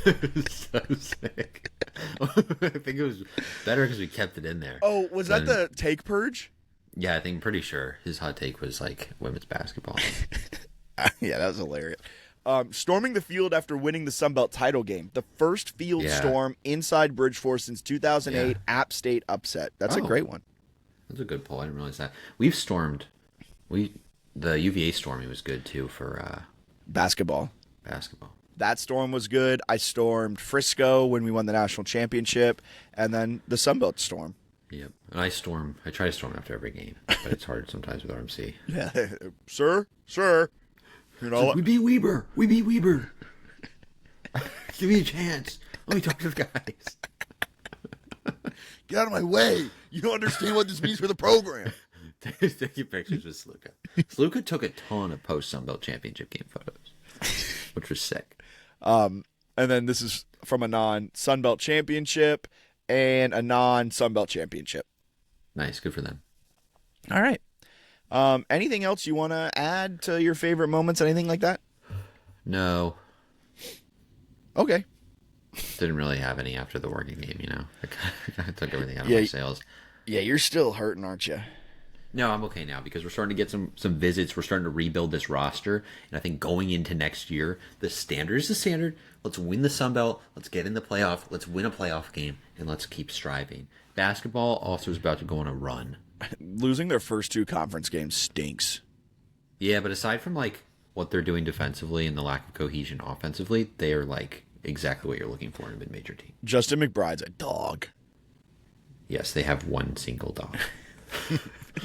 It was so sick. I think it was better because we kept it in there. Oh, was that the take purge? Yeah, I think pretty sure his hot take was like women's basketball. Yeah, that was hilarious. Storming the field after winning the Sun Belt title game. The first field storm inside Bridgeport since 2008 App State upset. That's a great one. That's a good poll. I didn't realize that. We've stormed. The UVA storming was good too for basketball. That storm was good. I stormed Frisco when we won the national championship, and then the Sun Belt storm. Yep. And I try to storm after every game, but it's hard sometimes with RMC. Yeah. Sir. You know, like, we beat Weber. Give me a chance. Let me talk to the guys. Get out of my way. You don't understand what this means for the program. Taking pictures with Sluka. Sluka took a ton of post-Sun Belt championship game photos, which was sick. And then this is from a non-Sun Belt championship and a non-Sun Belt championship. Nice. Good for them. All right. Anything else you want to add to your favorite moments? Anything like that? No. Okay. Didn't really have any after the Oregon game, you know. I kind of took everything out of my sails. Yeah, you're still hurting, aren't you? No, I'm okay now because we're starting to get some visits. We're starting to rebuild this roster. And I think going into next year, the standard is the standard. Let's win the Sun Belt. Let's get in the playoff. Let's win a playoff game. And let's keep striving. Basketball also is about to go on a run. Losing their first 2 conference games stinks. Yeah, but aside from like what they're doing defensively and the lack of cohesion offensively, they are like exactly what you're looking for in a mid-major team. Justin McBride's a dog. Yes, they have one single dog.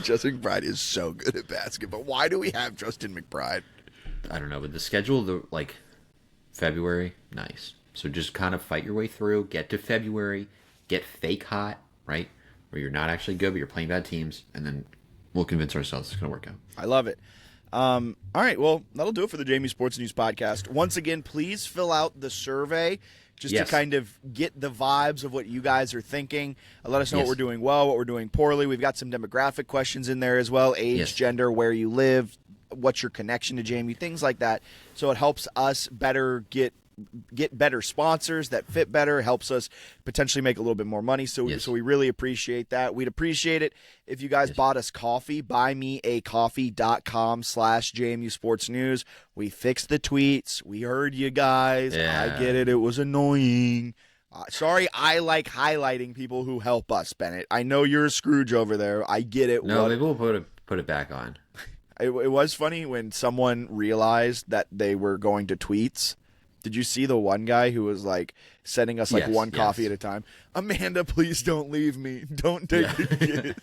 Justin McBride is so good at basketball. Why do we have Justin McBride? I don't know, but the schedule, like February, nice. So just kind of fight your way through, get to February, get fake hot, right? Where you're not actually good, but you're playing bad teams, and then we'll convince ourselves it's going to work out. I love it. All right, well, that'll do it for the JMU Sports News Podcast. Once again, please fill out the survey just to kind of get the vibes of what you guys are thinking. Let us know what we're doing well, what we're doing poorly. We've got some demographic questions in there as well, age, gender, where you live, what's your connection to JMU, things like that. So it helps us better get better sponsors that fit better, helps us potentially make a little bit more money. So we really appreciate that. We'd appreciate it if you guys bought us coffee. buymeacoffee.com/JMU Sports News. We fixed the tweets. We heard you guys. I get it. It was annoying. Sorry, I like highlighting people who help us, Bennett. I know you're a Scrooge over there. I get it. No, maybe we'll put it back on. It was funny when someone realized that they were going to tweets. Did you see the one guy who was like sending us like one coffee at a time? Amanda, please don't leave me. Don't take the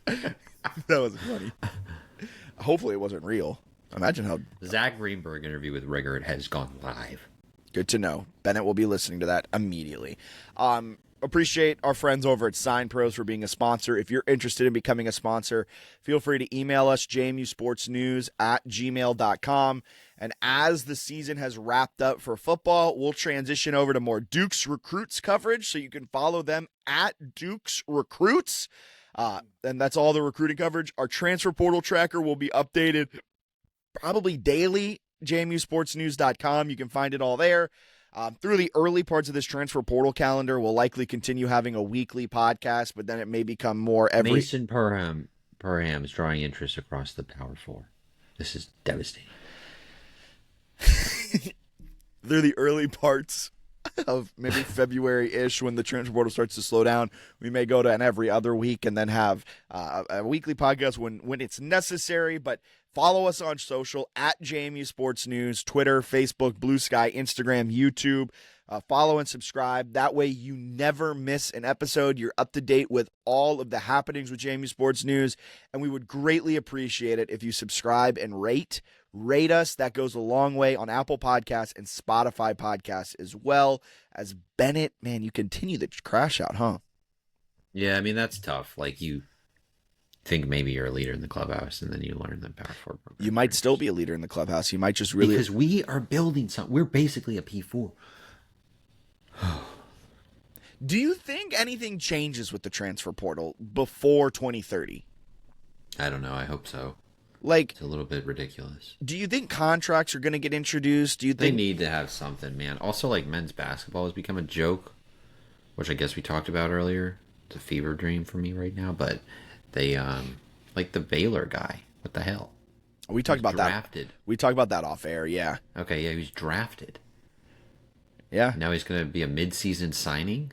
kid. That was funny. Hopefully it wasn't real. Imagine how Zach Greenberg interview with Rigger has gone live. Good to know. Bennett will be listening to that immediately. Appreciate our friends over at Sign Pros for being a sponsor. If you're interested in becoming a sponsor, feel free to email us, jmusportsnews@gmail.com. And as the season has wrapped up for football, we'll transition over to more Dukes Recruits coverage, so you can follow them at Dukes Recruits. And that's all the recruiting coverage. Our transfer portal tracker will be updated probably daily, jmusportsnews.com. You can find it all there. Through the early parts of this transfer portal calendar, we'll likely continue having a weekly podcast, but then it may become more every... Mason Perham is drawing interest across the Power Four. This is devastating. Through the early parts of maybe February-ish, when the transfer portal starts to slow down, we may go to an every other week and then have a weekly podcast when it's necessary. But follow us on social at JMU Sports News, Twitter, Facebook, Blue Sky, Instagram, YouTube. Follow and subscribe. That way you never miss an episode. You're up to date with all of the happenings with JMU Sports News, and we would greatly appreciate it if you subscribe and rate us. That goes a long way on Apple Podcasts and Spotify Podcasts as well. As Bennett, man, you continue the crash out, huh? Yeah, I mean, that's tough. Like, you think maybe you're a leader in the clubhouse, and then you learn the Power Four program. You might still be a leader in the clubhouse. You might just really... Because we are building something. We're basically a P4. Do you think anything changes with the transfer portal before 2030? I don't know. I hope so. Like, it's a little bit ridiculous. Do you think contracts are going to get introduced? Do you think they need to have something, man? Also, like, men's basketball has become a joke, which I guess we talked about earlier. It's a fever dream for me right now. But they, like the Baylor guy. What the hell? We talked about drafted. That. We talked about that off air. Yeah. Okay. Yeah, he was drafted. Yeah. Now he's going to be a mid-season signing.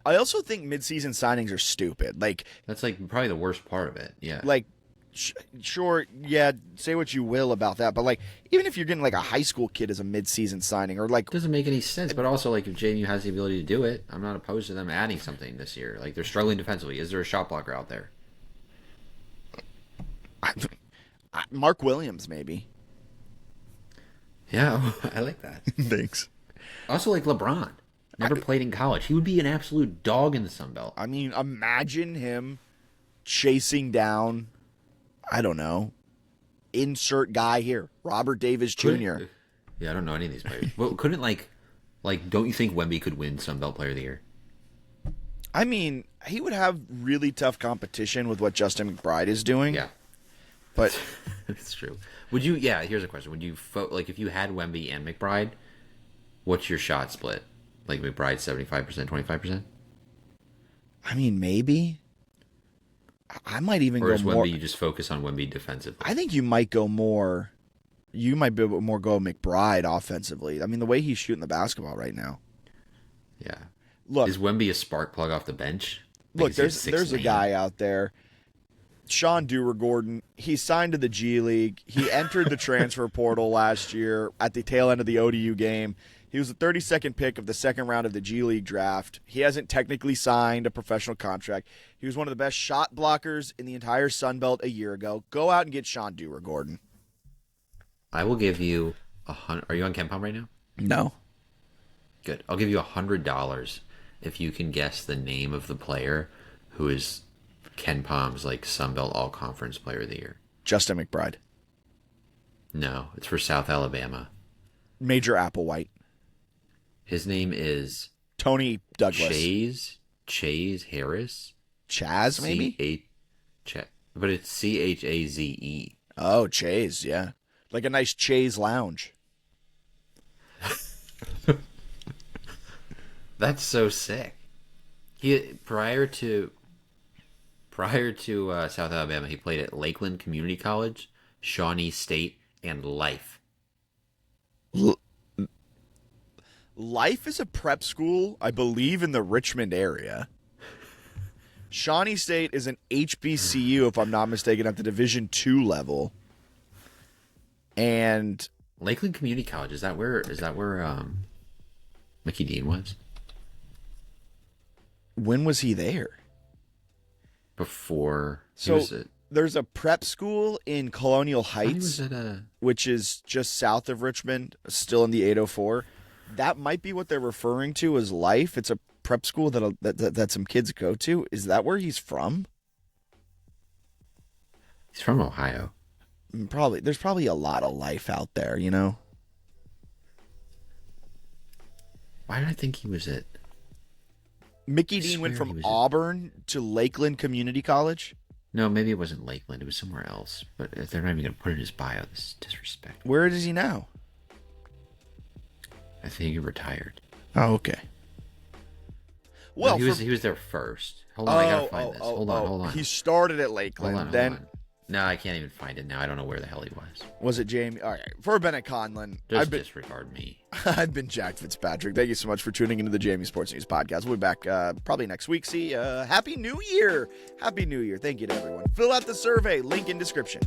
I also think mid-season signings are stupid. Like, that's like probably the worst part of it. Yeah. Like, sure, yeah, say what you will about that, but like, even if you're getting like a high school kid as a mid-season signing, or like, it doesn't make any sense. But also, like, if JMU has the ability to do it, I'm not opposed to them adding something this year. Like, they're struggling defensively. Is there a shot blocker out there? Mark Williams, maybe. Yeah, I like that. Thanks. Also, like LeBron. Never played in college. He would be an absolute dog in the Sun Belt. I mean, imagine him chasing down, I don't know, insert guy here, Robert Davis Jr. Yeah, I don't know any of these players. Well, couldn't like, don't you think Wemby could win Sun Belt Player of the Year? I mean, he would have really tough competition with what Justin McBride is doing. Yeah. But it's true. Would you, yeah, here's a question. Would you, like, if you had Wemby and McBride, what's your shot split? Like McBride 75%, 25%? I mean, maybe. I might even or go is more. Wemby, you just focus on Wemby defensively? I think you might go more. You might be more go McBride offensively. I mean, the way he's shooting the basketball right now. Yeah. Look, is Wemby a spark plug off the bench? Look, there's a guy out there, Sean Dewar-Gordon. He signed to the G League. He entered the transfer portal last year at the tail end of the ODU game. He was the 32nd pick of the second round of the G League draft. He hasn't technically signed a professional contract. He was one of the best shot blockers in the entire Sun Belt a year ago. Go out and get Sean Dewar-Gordon. I will give you $100. Are you on KenPom right now? No. Good. I'll give you $100 if you can guess the name of the player who is KenPom's like Sun Belt All Conference Player of the Year. Justin McBride. No, it's for South Alabama. Major Applewhite. His name is Tony Douglas. Chase Harris. Chaz, maybe? But it's Chaze. Oh, Chase, yeah. Like a nice Chase lounge. That's so sick. He prior to South Alabama, he played at Lakeland Community College, Shawnee State, and Life. Life is a prep school, I believe, in the Richmond area. Shawnee State is an HBCU, if I'm not mistaken, at the Division II level. And Lakeland Community College, is that where Mickey Dean was? When was he there? Before. There's a prep school in Colonial Heights, which is just south of Richmond, still in the 804. That might be what they're referring to as Life. It's a prep school that some kids go to. Is that where he's from? He's from Ohio. Probably. There's probably a lot of Life out there, you know? Why did I think he was at... Mickey Dean went from Auburn to Lakeland Community College? No, maybe it wasn't Lakeland. It was somewhere else. But they're not even going to put it in his bio. This is disrespect. Where is he now? I think he retired. Oh, okay. Well, no, he was there first. Hold on, I gotta find this. Hold on. He started at Lakeland. Hold on. No, I can't even find it now. I don't know where the hell he was. Was it JMU? All right. For Bennett Conlin. Disregard me. I've been Jack Fitzpatrick. Thank you so much for tuning into the JMU Sports News Podcast. We'll be back probably next week. See, Happy New Year. Happy New Year. Thank you to everyone. Fill out the survey. Link in description.